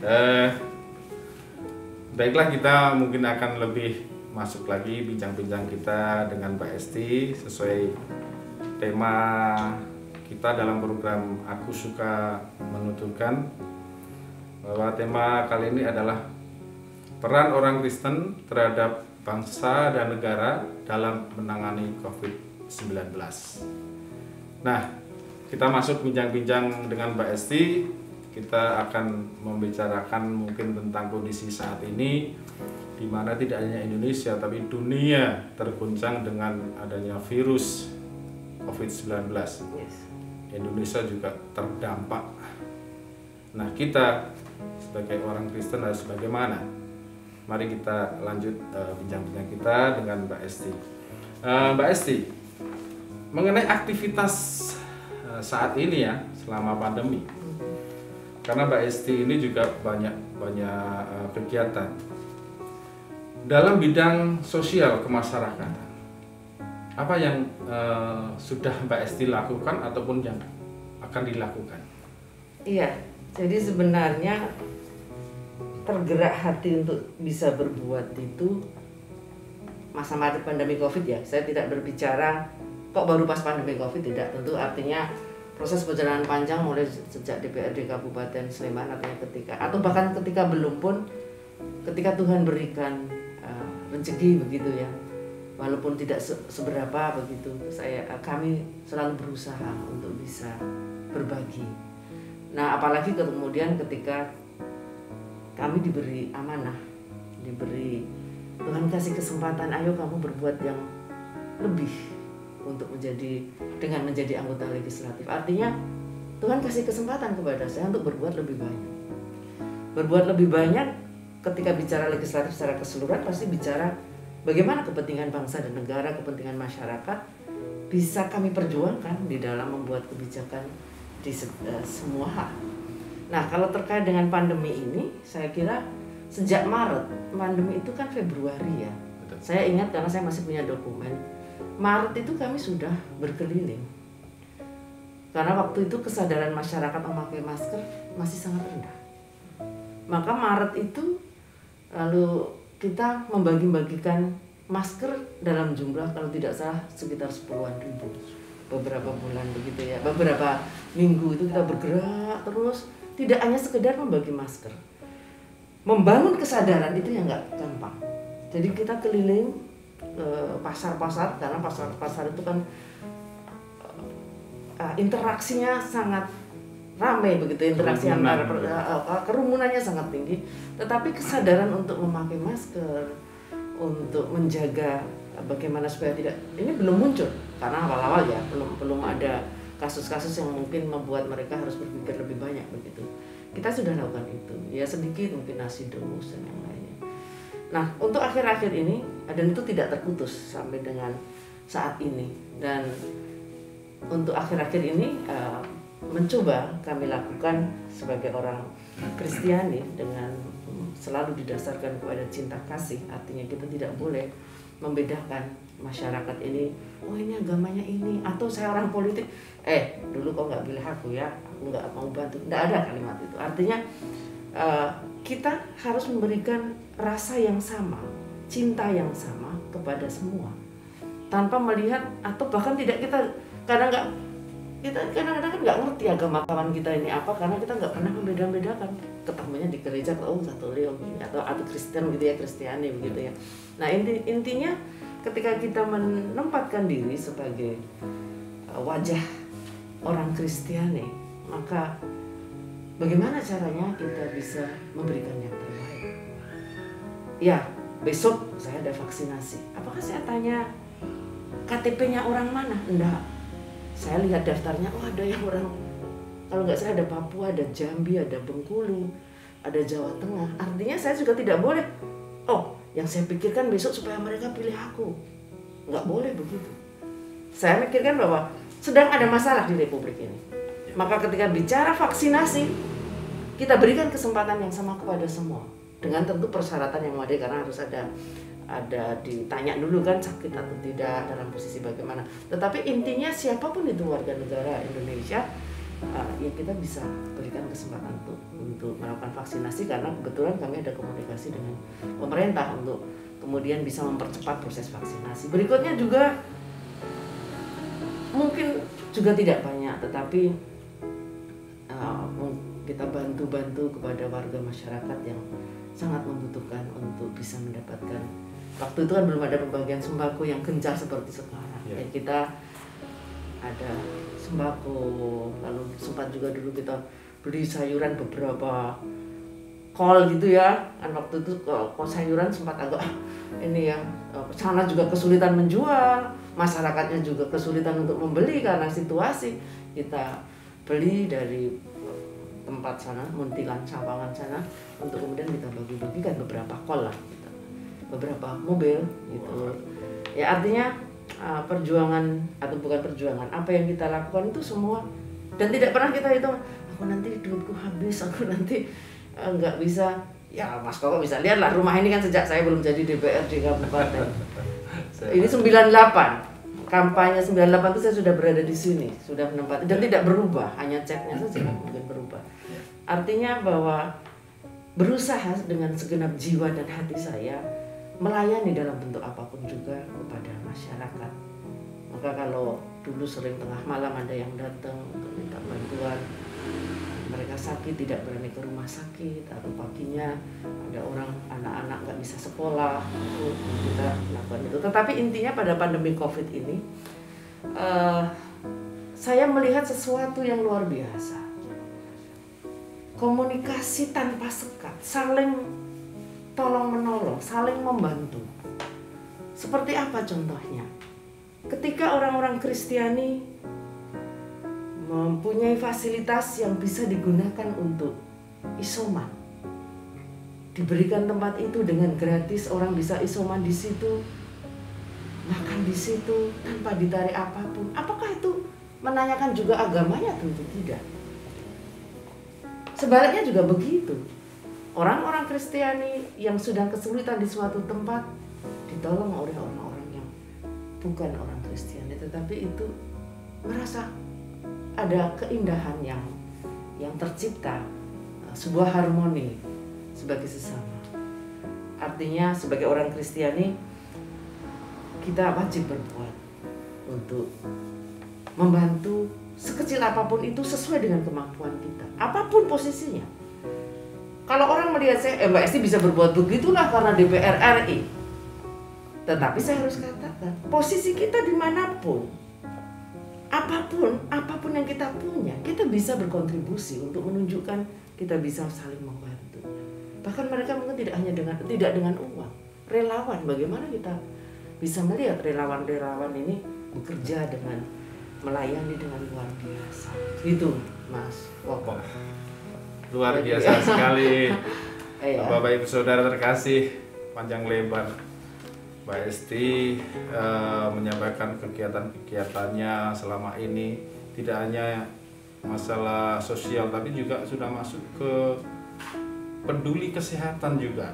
Speaker 1: baiklah kita mungkin akan lebih masuk lagi bincang-bincang kita dengan Mbak Esti sesuai tema kita dalam program Aku Suka Menuturkan, bahwa tema kali ini adalah peran orang Kristen terhadap bangsa dan negara dalam menangani COVID-19. Nah, kita masuk bincang-bincang dengan Mbak Esti. Kita akan membicarakan mungkin tentang kondisi saat ini, di mana tidak hanya Indonesia tapi dunia terguncang dengan adanya virus COVID-19. Indonesia juga terdampak. Nah, kita sebagai orang Kristen harus bagaimana? Mari kita lanjut bincang-bincang kita dengan Mbak Esti. Mbak Esti, mengenai aktivitas saat ini ya, selama pandemi, karena Mbak Esti ini juga banyak kegiatan dalam bidang sosial kemasyarakatan. Apa yang sudah Mbak Esti lakukan ataupun yang akan dilakukan?
Speaker 5: Iya, jadi sebenarnya tergerak hati untuk bisa berbuat itu masa-masa pandemi Covid ya. Saya tidak berbicara kok baru pas pandemi Covid, tidak. Tentu artinya proses perjalanan panjang mulai sejak DPRD Kabupaten Sleman, artinya ketika atau bahkan ketika belum pun, ketika Tuhan berikan rezeki begitu ya, walaupun tidak seberapa begitu, kami selalu berusaha untuk bisa berbagi. Nah, apalagi kemudian ketika kami diberi amanah, diberi Tuhan kasih kesempatan, ayo kamu berbuat yang lebih untuk dengan menjadi anggota legislatif. Artinya Tuhan kasih kesempatan kepada saya untuk berbuat lebih banyak. Berbuat lebih banyak ketika bicara legislatif secara keseluruhan pasti bicara bagaimana kepentingan bangsa dan negara, kepentingan masyarakat bisa kami perjuangkan di dalam membuat kebijakan di semua hal. Nah, kalau terkait dengan pandemi ini, saya kira sejak Maret, pandemi itu kan Februari ya.
Speaker 1: Betul.
Speaker 5: Saya ingat karena saya masih punya dokumen. Maret itu kami sudah berkeliling. Karena waktu itu kesadaran masyarakat memakai masker masih sangat rendah. Maka Maret itu lalu kita membagi-bagikan masker dalam jumlah kalau tidak salah sekitar 10-an ribu. Beberapa bulan begitu ya, beberapa minggu itu kita bergerak terus. Tidak hanya sekedar membagi masker, membangun kesadaran itu yang nggak gampang. Jadi kita keliling pasar-pasar, karena pasar-pasar itu kan interaksinya sangat ramai begitu, interaksi antara kerumunannya sangat tinggi. Tetapi kesadaran untuk memakai masker, untuk menjaga bagaimana supaya tidak, ini belum muncul karena awal-awal ya belum ada kasus-kasus yang mungkin membuat mereka harus berpikir lebih banyak begitu. Kita sudah lakukan itu, ya sedikit mungkin nasi domus dan yang lainnya. Nah, untuk akhir-akhir ini, dan itu tidak terputus sampai dengan saat ini. Dan untuk akhir-akhir ini mencoba kami lakukan sebagai orang Kristiani dengan selalu didasarkan kepada cinta kasih. Artinya kita tidak boleh membedakan masyarakat ini, oh ini agamanya ini, atau saya orang politik, dulu kok nggak pilih aku ya, aku nggak mau bantu. Nggak ada kalimat itu. Artinya kita harus memberikan rasa yang sama, cinta yang sama kepada semua, tanpa melihat atau bahkan tidak kita kadang-kadang kan nggak ngerti agama kawan kita ini apa, karena kita nggak pernah membeda-bedakan. Ketemunya di gereja, oh Katolik begini atau Kristen gitu ya, Kristiani begitu ya. Nah intinya ketika kita menempatkan diri sebagai wajah orang Kristiani, maka bagaimana caranya kita bisa memberikan yang terbaik? Ya, besok saya ada vaksinasi. Apakah saya tanya KTP-nya orang mana? Enggak. Saya lihat daftarnya, oh ada yang orang, kalau nggak salah ada Papua, ada Jambi, ada Bengkulu, ada Jawa Tengah. Artinya saya juga tidak boleh, yang saya pikirkan besok supaya mereka pilih aku. Nggak boleh begitu. Saya mikirkan bahwa sedang ada masalah di Republik ini. Maka ketika bicara vaksinasi, kita berikan kesempatan yang sama kepada semua. Dengan tentu persyaratan yang memadai, karena harus ada ditanya dulu kan sakit atau tidak, dalam posisi bagaimana. Tetapi intinya siapapun itu warga negara Indonesia, ya kita bisa berikan kesempatan untuk melakukan vaksinasi, karena kebetulan kami ada komunikasi dengan pemerintah untuk kemudian bisa mempercepat proses vaksinasi. Berikutnya juga mungkin juga tidak banyak, tetapi kita bantu kepada warga masyarakat yang sangat membutuhkan untuk bisa mendapatkan. Waktu itu kan belum ada pembagian sembako yang gencar seperti sekarang. Ya, kita ada sembako, lalu sempat juga dulu kita beli sayuran beberapa kol gitu ya. Kan waktu itu kol sayuran sempat agak ini ya, sana juga kesulitan menjual, masyarakatnya juga kesulitan untuk membeli karena situasi. Kita beli dari tempat sana, Muntilan, Sawangan sana, untuk kemudian kita bagi-bagikan beberapa kol lah, gitu. Beberapa mobil gitu. Ya artinya perjuangan atau bukan perjuangan, apa yang kita lakukan itu semua, dan tidak pernah kita hitung aku nanti duitku habis, aku nanti nggak bisa. Ya Mas Koko bisa lihat lah rumah ini kan sejak saya belum jadi DPRD kabupaten. Ini 98, kampanye 98 itu saya sudah berada di sini, sudah menempati dan tidak berubah, hanya catnya saja mungkin berubah. Artinya bahwa berusaha dengan segenap jiwa dan hati saya melayani dalam bentuk apapun juga kepada masyarakat. Maka kalau dulu sering tengah malam ada yang datang untuk minta bantuan, mereka sakit tidak berani ke rumah sakit, atau paginya ada orang anak-anak nggak bisa sekolah, itu kita lakukan itu. Tetapi intinya pada pandemi COVID ini saya melihat sesuatu yang luar biasa. Komunikasi tanpa sekat, saling tolong menolong, saling membantu. Seperti apa contohnya? Ketika orang-orang Kristiani mempunyai fasilitas yang bisa digunakan untuk isoman, diberikan tempat itu dengan gratis, orang bisa isoman di situ, makan di situ tanpa ditarik apapun. Apakah itu menanyakan juga agamanya? Tentu tidak. Sebaliknya juga begitu. Orang-orang Kristiani yang sedang kesulitan di suatu tempat ditolong oleh orang-orang yang bukan orang Kristiani, tetapi itu merasa ada keindahan yang tercipta, sebuah harmoni sebagai sesama. Artinya sebagai orang Kristiani kita wajib berbuat untuk membantu sekecil apapun itu sesuai dengan kemampuan kita, apapun posisinya. Kalau orang melihat saya, Mbak Esti bisa berbuat begitulah karena DPR RI. Tetapi saya harus katakan, posisi kita dimanapun, apapun yang kita punya, kita bisa berkontribusi untuk menunjukkan kita bisa saling membantu. Bahkan mereka mungkin tidak dengan uang, relawan. Bagaimana kita bisa melihat relawan-relawan ini bekerja dengan melayani dengan luar biasa. Itu, Mas Koko.
Speaker 1: Luar biasa sekali. Bapak Ibu Saudara terkasih, panjang lebar Mbak Esti menyampaikan kegiatan-kegiatannya selama ini, tidak hanya masalah sosial tapi juga sudah masuk ke peduli kesehatan juga,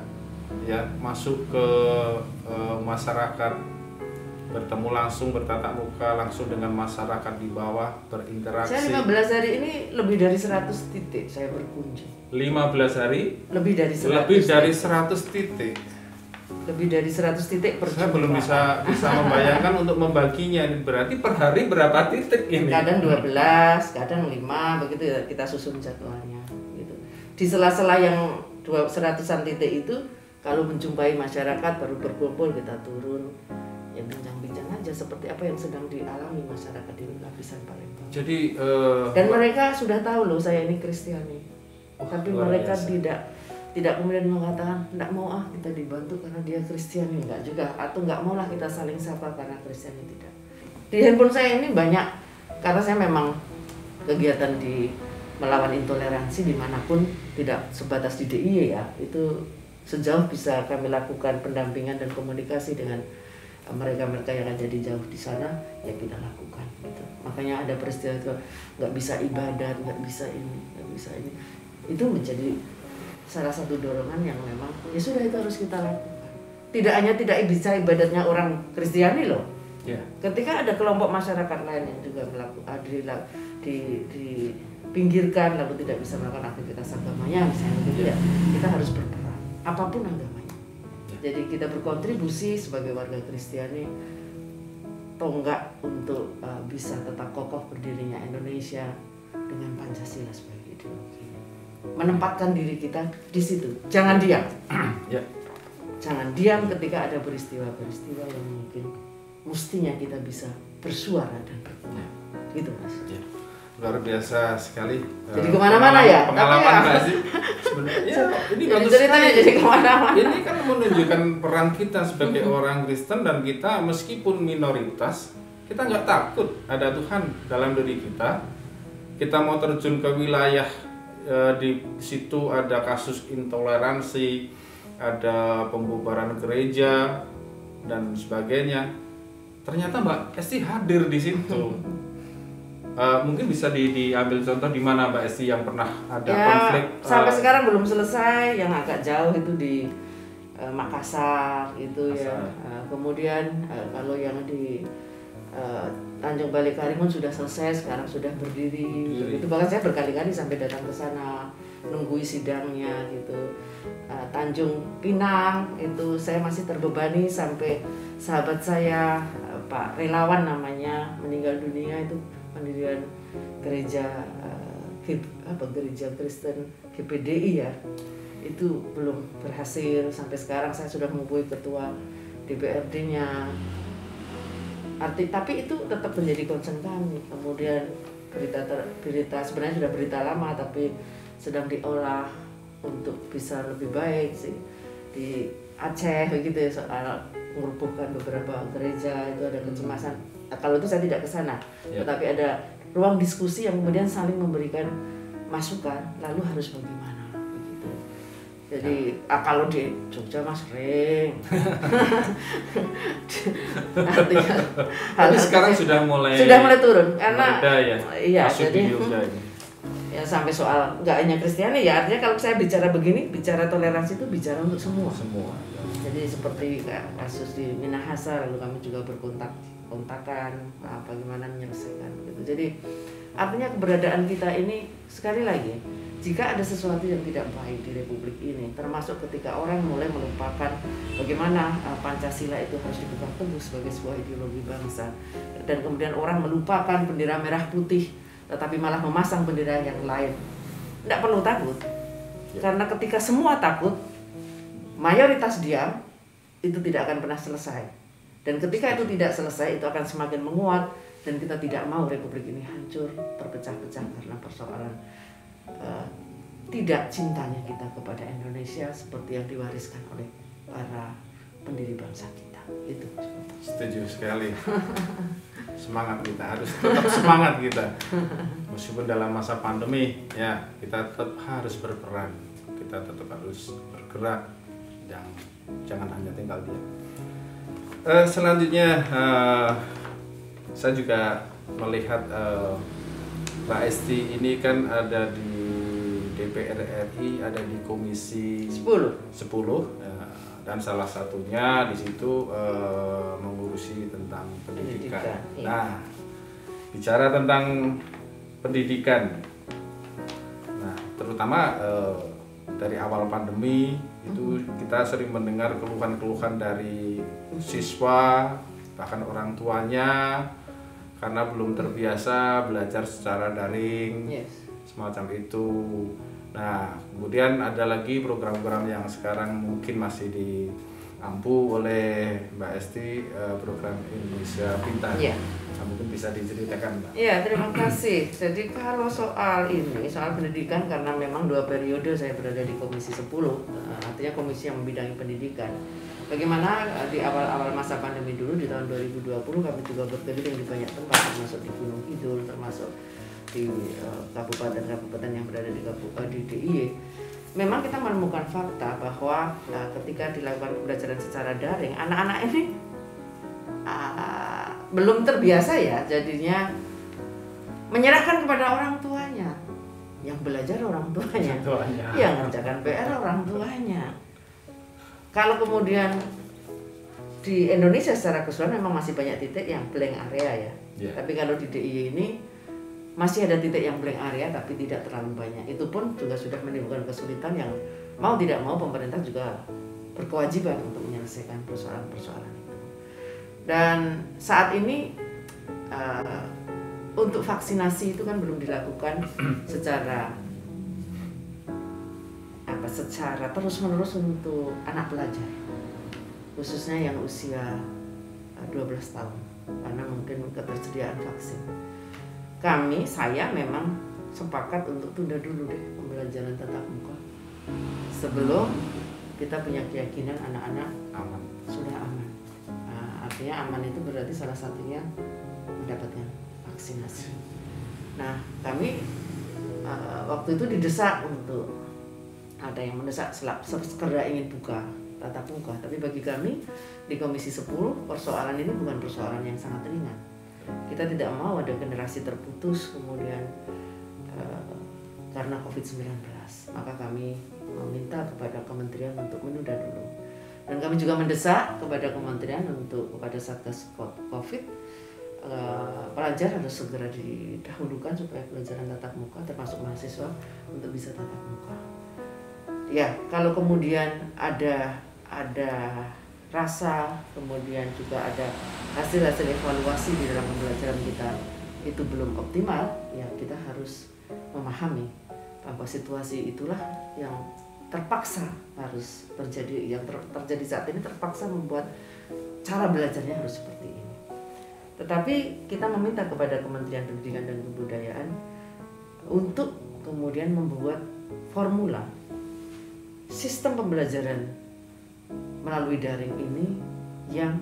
Speaker 1: ya, masuk ke masyarakat, bertemu langsung, bertatap muka langsung dengan masyarakat di bawah, berinteraksi.
Speaker 5: Saya 15 hari ini lebih dari 100 titik saya berkunjung.
Speaker 1: 15 hari?
Speaker 5: Lebih dari 100
Speaker 1: titik.
Speaker 5: Lebih dari 100 titik per
Speaker 1: Saya belum bisa membayangkan untuk membaginya. Berarti per hari berapa titik ini?
Speaker 5: Kadang 12, kadang 5, begitu ya, kita susun jadwalnya gitu. Di sela-sela yang 100-an titik itu, kalau menjumpai masyarakat baru berkumpul, kita turun ya bincang-bincang aja seperti apa yang sedang dialami masyarakat di lapisan Palembang.
Speaker 1: Jadi
Speaker 5: dan mereka sudah tahu loh saya ini Kristiani. Tapi mereka tidak kemudian mengatakan enggak mau kita dibantu karena dia Kristiani, enggak juga, atau enggak mau lah kita saling sapa karena Kristiani, tidak. Di handphone saya ini banyak, karena saya memang kegiatan di melawan intoleransi dimanapun, tidak sebatas di DIY ya, itu sejauh bisa kami lakukan pendampingan dan komunikasi dengan mereka-mereka yang ada di jauh di sana, ya kita lakukan gitu. Makanya ada peristiwa itu nggak bisa ibadat, nggak bisa ini, itu menjadi salah satu dorongan yang memang ya sudah itu harus kita lakukan. Tidak hanya tidak bisa ibadatnya orang Kristiani loh.
Speaker 1: Yeah.
Speaker 5: Ketika ada kelompok masyarakat lain yang juga melakukan dipinggirkan lalu tidak bisa melakukan aktivitas agamanya misalnya gitu ya, kita harus berperan apapun agamanya. Jadi kita berkontribusi sebagai warga Kristiani tonggak untuk bisa tetap kokoh berdirinya Indonesia dengan Pancasila sebagai ideologi. Menempatkan diri kita di situ. Jangan diam.
Speaker 1: Ya.
Speaker 5: Jangan diam ketika ada peristiwa-peristiwa yang mungkin mestinya kita bisa bersuara dan berkuat. Gitu Mas.
Speaker 1: Ya. Luar biasa sekali.
Speaker 5: Jadi kemana-mana ya?
Speaker 1: Pengalaman Mbak sih. Sebenarnya ini bagus sekali.
Speaker 5: Jadi kemana-mana.
Speaker 1: Ini kan menunjukkan peran kita sebagai orang Kristen, dan kita meskipun minoritas, kita nggak takut ada Tuhan dalam diri kita. Kita mau terjun ke wilayah di situ ada kasus intoleransi, ada pembubaran gereja dan sebagainya. Ternyata Mbak Esti hadir di situ. Mungkin bisa diambil contoh di mana Mbak Esti yang pernah ada
Speaker 5: Ya,
Speaker 1: konflik?
Speaker 5: sampai sekarang belum selesai. Yang agak jauh itu di Makassar itu ya. Kemudian kalau yang di Tanjung Balai Karimun sudah selesai, sekarang sudah berdiri. Itu bahkan saya berkali-kali sampai datang ke sana nunggui sidangnya gitu. Tanjung Pinang itu saya masih terbebani sampai sahabat saya Pak Relawan namanya meninggal dunia, itu pendirian gereja gereja Kristen GPDI ya, itu belum berhasil. Sampai sekarang saya sudah menghubungi ketua DPRD-nya. Tapi itu tetap menjadi concern kami. Kemudian berita sebenarnya sudah berita lama tapi sedang diolah untuk bisa lebih baik sih di Aceh begitu ya, soal merubuhkan beberapa gereja itu ada kecemasan. Kalau itu saya tidak ke sana, tetapi ada ruang diskusi yang kemudian saling memberikan masukan lalu harus bagaimana begitu. Jadi kalau di Jogja mas sering artinya
Speaker 1: tapi sekarang sudah mulai
Speaker 5: turun karena
Speaker 1: iya
Speaker 5: jadi ya sampai soal nggak hanya Kristiani ya, artinya kalau saya bicara begini, bicara toleransi itu bicara untuk semua. Jadi seperti kasus di Minahasa, lalu kami juga kontakan bagaimana menyelesaikan gitu. Jadi artinya keberadaan kita ini sekali lagi, jika ada sesuatu yang tidak baik di Republik ini, termasuk ketika orang mulai melupakan bagaimana Pancasila itu harus dipegang teguh sebagai sebuah ideologi bangsa, dan kemudian orang melupakan bendera merah putih tetapi malah memasang bendera yang lain, tidak perlu takut. Karena ketika semua takut, mayoritas diam, itu tidak akan pernah selesai. Dan ketika itu tidak selesai, itu akan semakin menguat. Dan kita tidak mau Republik ini hancur, terpecah-pecah karena persoalan tidak cintanya kita kepada Indonesia seperti yang diwariskan oleh para pendiri bangsa kita. Itu.
Speaker 1: Setuju sekali. Semangat kita, harus tetap semangat kita. Meskipun dalam masa pandemi ya, kita tetap harus berperan. Kita tetap harus bergerak, jangan hanya tinggal diam. Selanjutnya saya juga melihat Mbak Esti ini kan ada di DPR RI, ada di Komisi 10 dan salah satunya di situ mengurusi tentang pendidikan. Nah, bicara tentang pendidikan, nah terutama dari awal pandemi itu kita sering mendengar keluhan-keluhan dari siswa, bahkan orang tuanya, karena belum terbiasa belajar secara daring, semacam itu. Nah, kemudian ada lagi program-program yang sekarang mungkin masih diampu oleh Mbak Esti, program Indonesia Pintar. Nah, mungkin bisa diceritakan, Mbak.
Speaker 5: Iya, terima kasih. Jadi kalau soal ini, soal pendidikan, karena memang 2 periode saya berada di Komisi 10, artinya komisi yang membidangi pendidikan. Bagaimana di awal-awal masa pandemi dulu di tahun 2020 kami juga berkeliling di banyak tempat, termasuk di Gunung Kidul, termasuk di kabupaten-kabupaten yang berada di DIY. Memang kita menemukan fakta bahwa ketika dilakukan pembelajaran secara daring, anak-anak ini belum terbiasa ya, jadinya menyerahkan kepada orang tuanya. Yang belajar orang tuanya, yang ngerjakan PR orang tuanya. Kalau kemudian di Indonesia secara keseluruhan memang masih banyak titik yang blank area ya. Tapi kalau di DIY ini masih ada titik yang blank area tapi tidak terlalu banyak. Itu pun juga sudah menimbulkan kesulitan yang mau tidak mau pemerintah juga berkewajiban untuk menyelesaikan persoalan-persoalan itu. Dan saat ini untuk vaksinasi itu kan belum dilakukan secara terus-menerus untuk anak pelajar, khususnya yang usia 12 tahun, karena mungkin ketersediaan vaksin. Saya memang sepakat untuk tunda dulu deh pembelajaran tatap muka sebelum kita punya keyakinan anak-anak sudah aman. Artinya aman itu berarti salah satunya mendapatkan vaksinasi. Nah, kami waktu itu didesak untuk, ada yang mendesak segera ingin buka tatap muka, tapi bagi kami di Komisi 10 persoalan ini bukan persoalan yang sangat ringan. kita tidak mau ada generasi terputus kemudian karena COVID-19. Maka kami meminta kepada kementerian untuk menunda dulu. Dan kami juga mendesak kepada kementerian kepada Satgas COVID, pelajar harus segera didahulukan supaya pelajaran tatap muka termasuk mahasiswa untuk bisa tatap muka. Ya, kalau kemudian ada rasa, kemudian juga ada hasil-hasil evaluasi di dalam pembelajaran kita itu belum optimal, ya kita harus memahami bahwa situasi itulah yang terpaksa harus terjadi, yang terjadi saat ini terpaksa membuat cara belajarnya harus seperti ini. Tetapi kita meminta kepada Kementerian Pendidikan dan Kebudayaan untuk kemudian membuat formula sistem pembelajaran melalui daring ini yang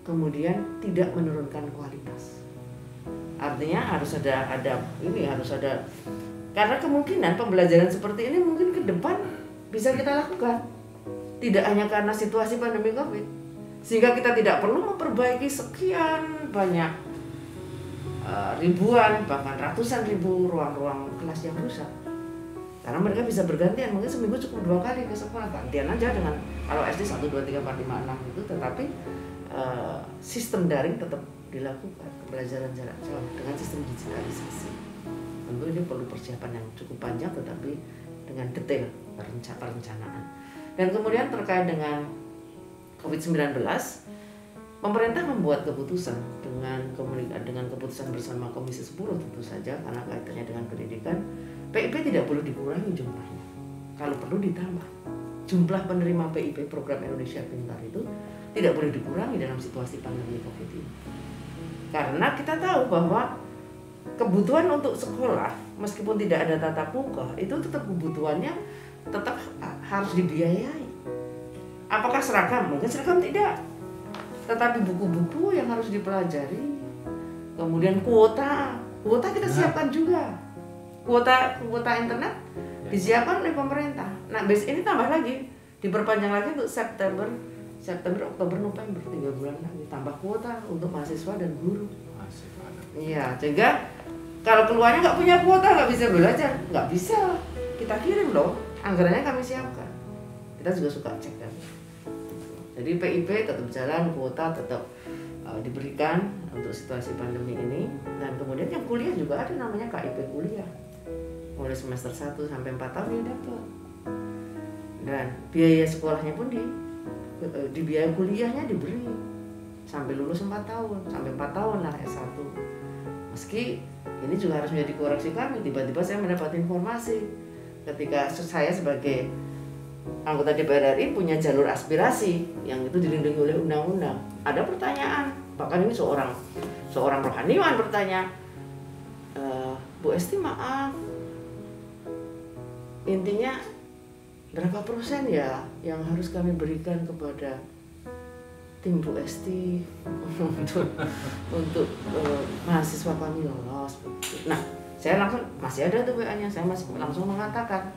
Speaker 5: kemudian tidak menurunkan kualitas. Artinya harus ada karena kemungkinan pembelajaran seperti ini mungkin ke depan bisa kita lakukan. Tidak hanya karena situasi pandemi COVID, sehingga kita tidak perlu memperbaiki sekian banyak ribuan bahkan ratusan ribu ruang-ruang kelas yang rusak. Karena mereka bisa bergantian, mungkin seminggu cukup 2 kali ke sekolah, gantian aja dengan kalau SD 1, 2, 3, 4, 5, 6 itu, tetapi sistem daring tetap dilakukan, pembelajaran jarak jauh dengan sistem digitalisasi. Tentu ini perlu persiapan yang cukup panjang tetapi dengan detail perencanaan. Dan kemudian terkait dengan COVID-19, pemerintah membuat keputusan dengan keputusan bersama Komisi 10 tentu saja karena kaitannya dengan pendidikan. PIP tidak boleh dikurangi jumlahnya, kalau perlu ditambah. Jumlah penerima PIP program Indonesia Pintar itu tidak boleh dikurangi dalam situasi pandemi COVID ini. Karena kita tahu bahwa kebutuhan untuk sekolah, meskipun tidak ada tatap muka, itu tetap kebutuhannya tetap harus dibiayai. Apakah seragam? Mungkin seragam tidak. Tetapi buku-buku yang harus dipelajari, kemudian kuota kita siapkan juga. Kuota internet disiapkan oleh pemerintah. Nah, base ini tambah lagi, diperpanjang lagi untuk September, Oktober, November, 3 bulan lagi. Tambah kuota untuk mahasiswa dan guru. Iya, sehingga kalau keluarnya nggak punya kuota nggak bisa belajar, nggak bisa. Kita kirim loh, anggarannya kami siapkan. Kita juga suka cek kan. Jadi PIP tetap jalan, kuota tetap diberikan untuk situasi pandemi ini. Dan kemudian yang kuliah juga ada namanya KIP kuliah. Mulai semester 1 sampai 4 tahun dia dapat. Dan biaya sekolahnya pun di biaya kuliahnya diberi sampai lulus 4 tahun, sampai 4 tahun lah S1. Meski ini juga harus menjadi koreksi kami, tiba-tiba saya mendapat informasi ketika saya sebagai anggota DPR RI punya jalur aspirasi yang itu dilindungi oleh undang-undang. Ada pertanyaan, bahkan ini seorang rohaniwan bertanya, Bu Esti maaf, intinya berapa persen ya yang harus kami berikan kepada tim Bu Esti untuk mahasiswa kami lolos. Nah, saya langsung masih ada tuh WA-nya, saya langsung mengatakan,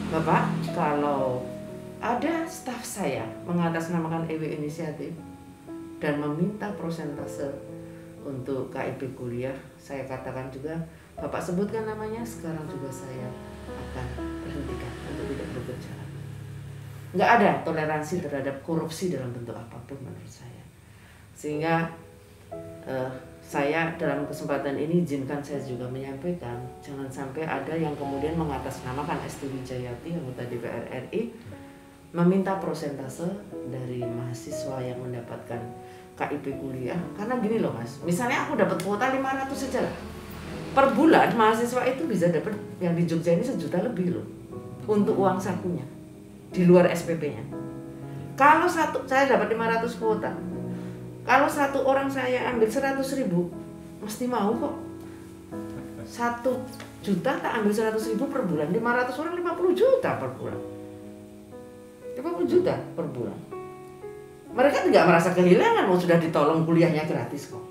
Speaker 5: Bapak, kalau ada staf saya mengatasnamakan EW Inisiatif dan meminta persentase untuk KIP kuliah, saya katakan juga, Bapak sebutkan namanya, sekarang juga saya akan berhentikan untuk tidak bekerja lagi. Nggak ada toleransi terhadap korupsi dalam bentuk apapun menurut saya. Sehingga saya dalam kesempatan ini izinkan saya juga menyampaikan, jangan sampai ada yang kemudian mengatasnamakan Esti Wijayati, anggota DPR RI, meminta persentase dari mahasiswa yang mendapatkan KIP kuliah. Karena gini loh Mas, misalnya aku dapat kuota 500 saja lah. Per bulan mahasiswa itu bisa dapat yang di Jogja ini 1 juta lebih loh untuk uang sakunya di luar SPP-nya. Kalau saya dapat 500 kuota, kalau satu orang saya ambil 100.000, mesti mau kok. 1 juta tak ambil 100.000 per bulan, 500 orang 50 juta per bulan. 50 juta per bulan. Mereka tidak merasa kehilangan, mau sudah ditolong kuliahnya gratis kok.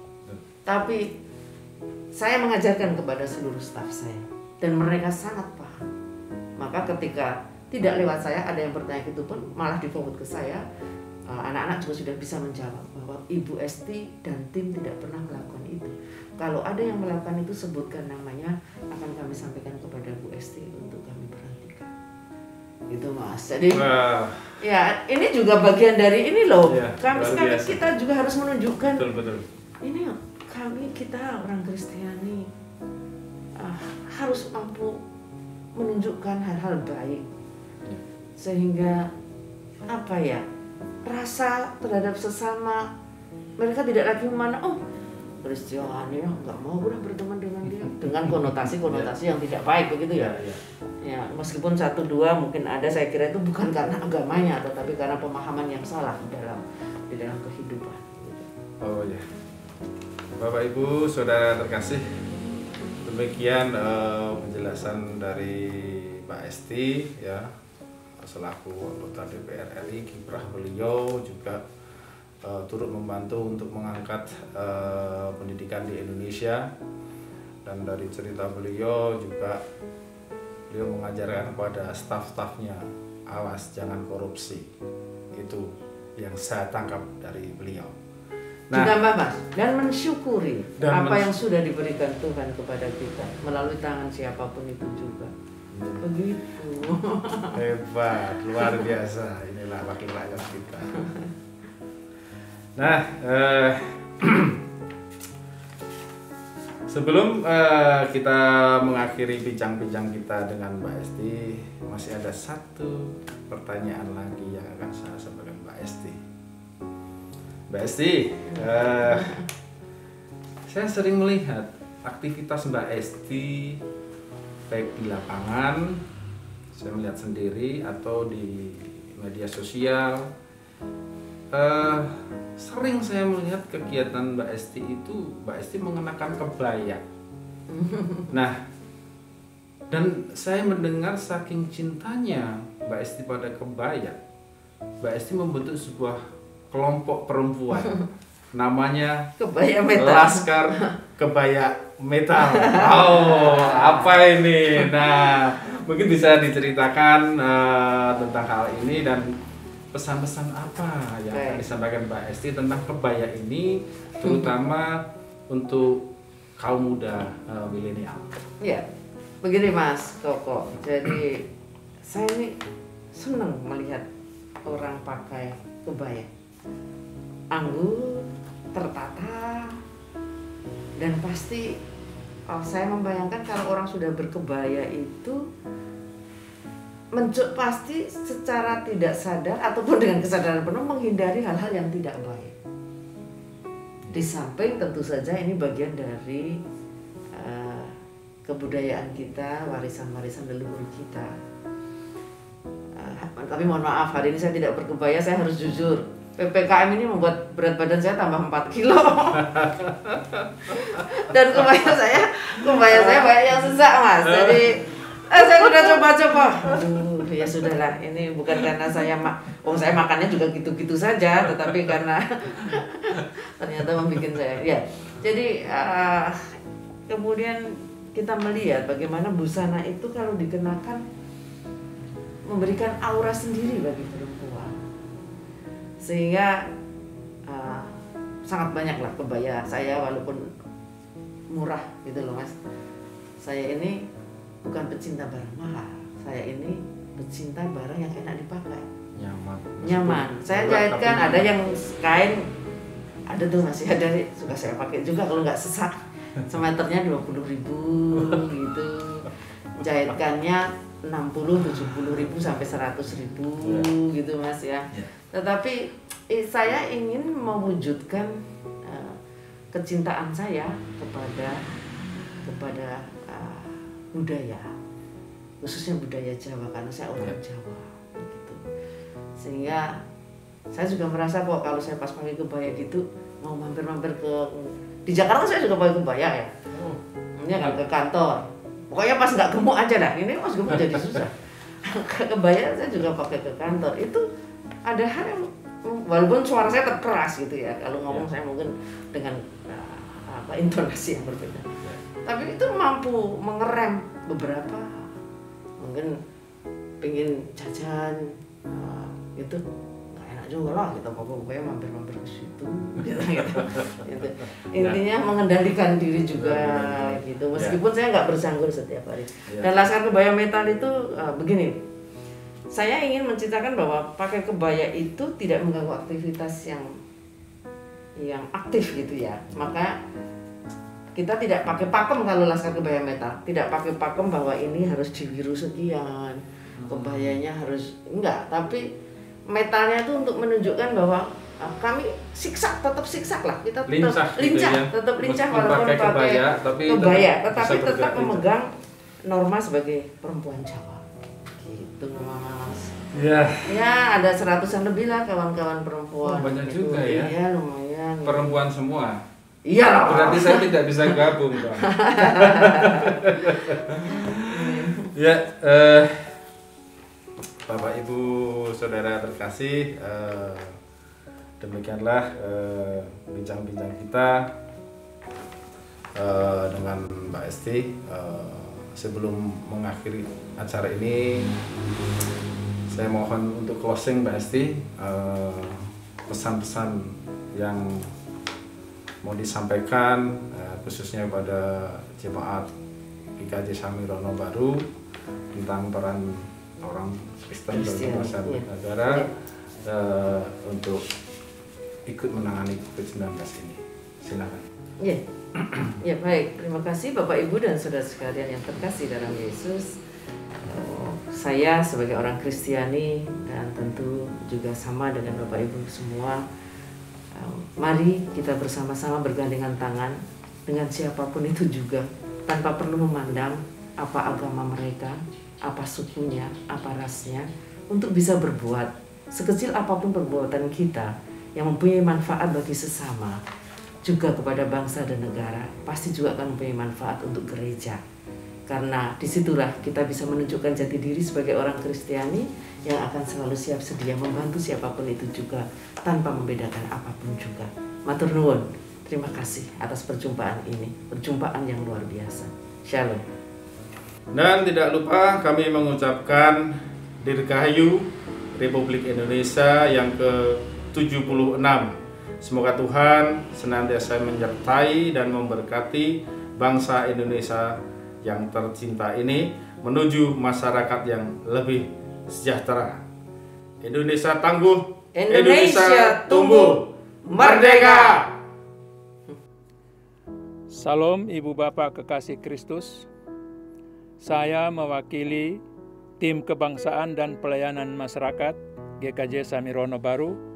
Speaker 5: Tapi saya mengajarkan kepada seluruh staf saya dan mereka sangat paham. Maka ketika tidak lewat saya ada yang bertanya itu pun malah di forward ke saya, anak-anak juga sudah bisa menjawab bahwa Ibu Esti dan tim tidak pernah melakukan itu. Kalau ada yang melakukan itu, sebutkan namanya, akan kami sampaikan kepada Bu Esti untuk kami berhentikan. Gitu Mas. Jadi ya ini juga bagian dari ini loh.
Speaker 1: Ya,
Speaker 5: kita juga harus menunjukkan.
Speaker 1: Betul.
Speaker 5: Ini kita orang Kristiani harus mampu menunjukkan hal-hal baik, sehingga rasa terhadap sesama mereka tidak lagi memandang Kristiani nggak mau udah berteman dengan dia dengan konotasi yang tidak baik begitu ya. Ya meskipun 1-2 mungkin ada, saya kira itu bukan karena agamanya tetapi karena pemahaman yang salah di dalam kehidupan. Oh ya,
Speaker 1: Bapak Ibu Saudara terkasih, demikian penjelasan dari Mbak Esti ya, selaku anggota DPR RI. Kiprah beliau juga turut membantu untuk mengangkat pendidikan di Indonesia, dan dari cerita beliau juga beliau mengajarkan kepada staf-stafnya, awas jangan korupsi. Itu yang saya tangkap dari beliau.
Speaker 5: Juga Mas, dan mensyukuri apa yang sudah diberikan Tuhan kepada kita melalui tangan siapapun itu juga. Begitu.
Speaker 1: Hebat, luar biasa. Inilah wakil rakyat kita. Nah, sebelum kita mengakhiri bincang-bincang kita dengan Mbak Esti, masih ada satu pertanyaan lagi yang akan saya sampaikan Mbak Esti. Mbak Esti, saya sering melihat aktivitas Mbak Esti baik di lapangan, saya melihat sendiri, atau di media sosial. Sering saya melihat kegiatan Mbak Esti itu, Mbak Esti mengenakan kebaya. Nah, dan saya mendengar saking cintanya Mbak Esti pada kebaya, Mbak Esti membentuk sebuah kelompok perempuan namanya
Speaker 5: Kebaya Metal.
Speaker 1: Laskar Kebaya Metal. Oh, apa ini? Nah, mungkin bisa diceritakan tentang hal ini dan pesan-pesan apa yang akan disampaikan Mbak Esti tentang kebaya ini, terutama untuk kaum muda milenial.
Speaker 5: Ya, begini Mas Koko. Jadi saya ini senang melihat orang pakai kebaya, anggun, tertata, dan pasti saya membayangkan kalau orang sudah berkebaya itu pasti secara tidak sadar ataupun dengan kesadaran penuh menghindari hal-hal yang tidak baik. Di samping tentu saja ini bagian dari kebudayaan kita, warisan-warisan leluhur kita. Tapi mohon maaf, hari ini saya tidak berkebaya, saya harus jujur. PPKM ini membuat berat badan saya tambah 4 kilo. Dan kebaya saya banyak yang sesak Mas. Jadi saya udah coba-coba. Aduh, ya sudahlah. Ini bukan karena saya saya makannya juga gitu-gitu saja, tetapi karena ternyata membuat saya. Ya. Jadi kemudian kita melihat bagaimana busana itu kalau dikenakan memberikan aura sendiri bagi perempuan. Sehingga sangat banyaklah kebaya saya, walaupun murah gitu loh Mas. Saya ini bukan pecinta barang mahal, saya ini pecinta barang yang enak dipakai, nyaman. Saya jahitkan, ada yang kain, ada tuh masih ada suka saya pakai juga kalau nggak sesak. Semeternya 20.000 gitu, jahitkannya 60-70.000 sampai 100.000 gitu Mas ya. Tetapi saya ingin mewujudkan kecintaan saya kepada budaya, khususnya budaya Jawa, karena saya orang Jawa gitu. Sehingga saya juga merasa kok kalau saya pas pakai kebaya gitu mau mampir-mampir di Jakarta, saya juga pakai kebaya ya. Ini kan ke kantor. Pokoknya pas nggak gemuk aja dah. Ini pas gemuk jadi susah. Kebaya saya juga pakai ke kantor. Itu ada hal yang walaupun suara saya terkeras gitu ya. Kalau ngomong saya mungkin dengan intonasi yang berbeda. Tapi itu mampu mengerem beberapa, mungkin pengen jajan itu nggak enak juga lah kita pokoknya mampir-mampir ke situ gitu. Intinya mengendalikan diri juga gitu, meskipun saya nggak bersanggur setiap hari. Dan Laskar Kebaya Metal itu begini, saya ingin menceritakan bahwa pakai kebaya itu tidak mengganggu aktivitas yang aktif gitu ya. Maka kita tidak pakai pakem kalau Laskar Kebaya Metal, tidak pakai pakem bahwa ini harus dibiru sekian, kebayanya harus enggak, tapi metalnya itu untuk menunjukkan bahwa kami tetap siksak lah, kita tetap lincah, tetap lincah walaupun pakai kebaya, tetapi tetap memegang norma sebagai perempuan Jawa. Gitu Mas. Ya ada 100-an lebih lah kawan-kawan perempuan.
Speaker 6: Banyak
Speaker 5: gitu.
Speaker 6: juga ya.
Speaker 5: Iya lumayan.
Speaker 6: Perempuan semua.
Speaker 5: Iya.
Speaker 6: Berarti saya tidak bisa gabung dong.
Speaker 1: Ya, Bapak Ibu Saudara terkasih, demikianlah bincang-bincang kita dengan Mbak Esti. Sebelum mengakhiri acara ini, saya mohon untuk closing Mbak Esti, pesan-pesan yang mau disampaikan khususnya pada jemaat GKJ Samirono Baru tentang peran orang Kristen dalam bangsa dan negara untuk ikut menangani COVID-19 ini. Silakan.
Speaker 5: Ya baik, terima kasih Bapak Ibu dan saudara sekalian yang terkasih dalam Yesus. Saya sebagai orang Kristiani dan tentu juga sama dengan Bapak Ibu semua, mari kita bersama-sama bergandengan tangan dengan siapapun itu juga, tanpa perlu memandang apa agama mereka, apa sukunya, apa rasnya, untuk bisa berbuat sekecil apapun perbuatan kita yang mempunyai manfaat bagi sesama, juga kepada bangsa dan negara, pasti juga akan mempunyai manfaat untuk gereja. Karena disitulah kita bisa menunjukkan jati diri sebagai orang Kristiani yang akan selalu siap sedia membantu siapapun itu juga, tanpa membedakan apapun juga. Matur nuwun, terima kasih atas perjumpaan ini, perjumpaan yang luar biasa. Shalom.
Speaker 1: Dan tidak lupa kami mengucapkan Dirgahayu Republik Indonesia yang ke-76. Semoga Tuhan senantiasa menyertai dan memberkati bangsa Indonesia yang tercinta ini menuju masyarakat yang lebih sejahtera. Indonesia tangguh, Indonesia tumbuh, merdeka!
Speaker 7: Salam Ibu Bapak kekasih Kristus. Saya mewakili tim kebangsaan dan pelayanan masyarakat GKJ Samirono Baru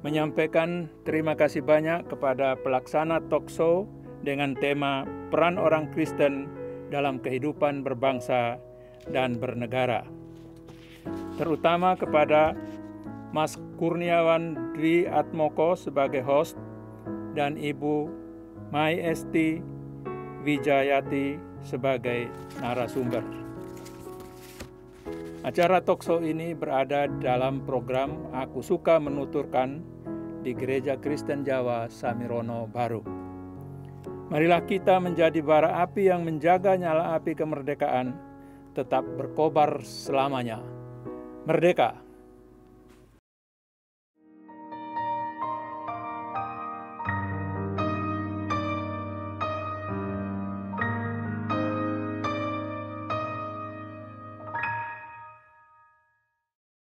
Speaker 7: menyampaikan terima kasih banyak kepada pelaksana talkshow dengan tema peran orang Kristen dalam kehidupan berbangsa dan bernegara. Terutama kepada Mas Kurniawan Dwi Atmoko sebagai host dan Ibu Mai Esti Wijayati sebagai narasumber. Acara talkshow ini berada dalam program Aku Suka Menuturkan di Gereja Kristen Jawa Samirono Baru. Marilah kita menjadi bara api yang menjaga nyala api kemerdekaan tetap berkobar selamanya. Merdeka!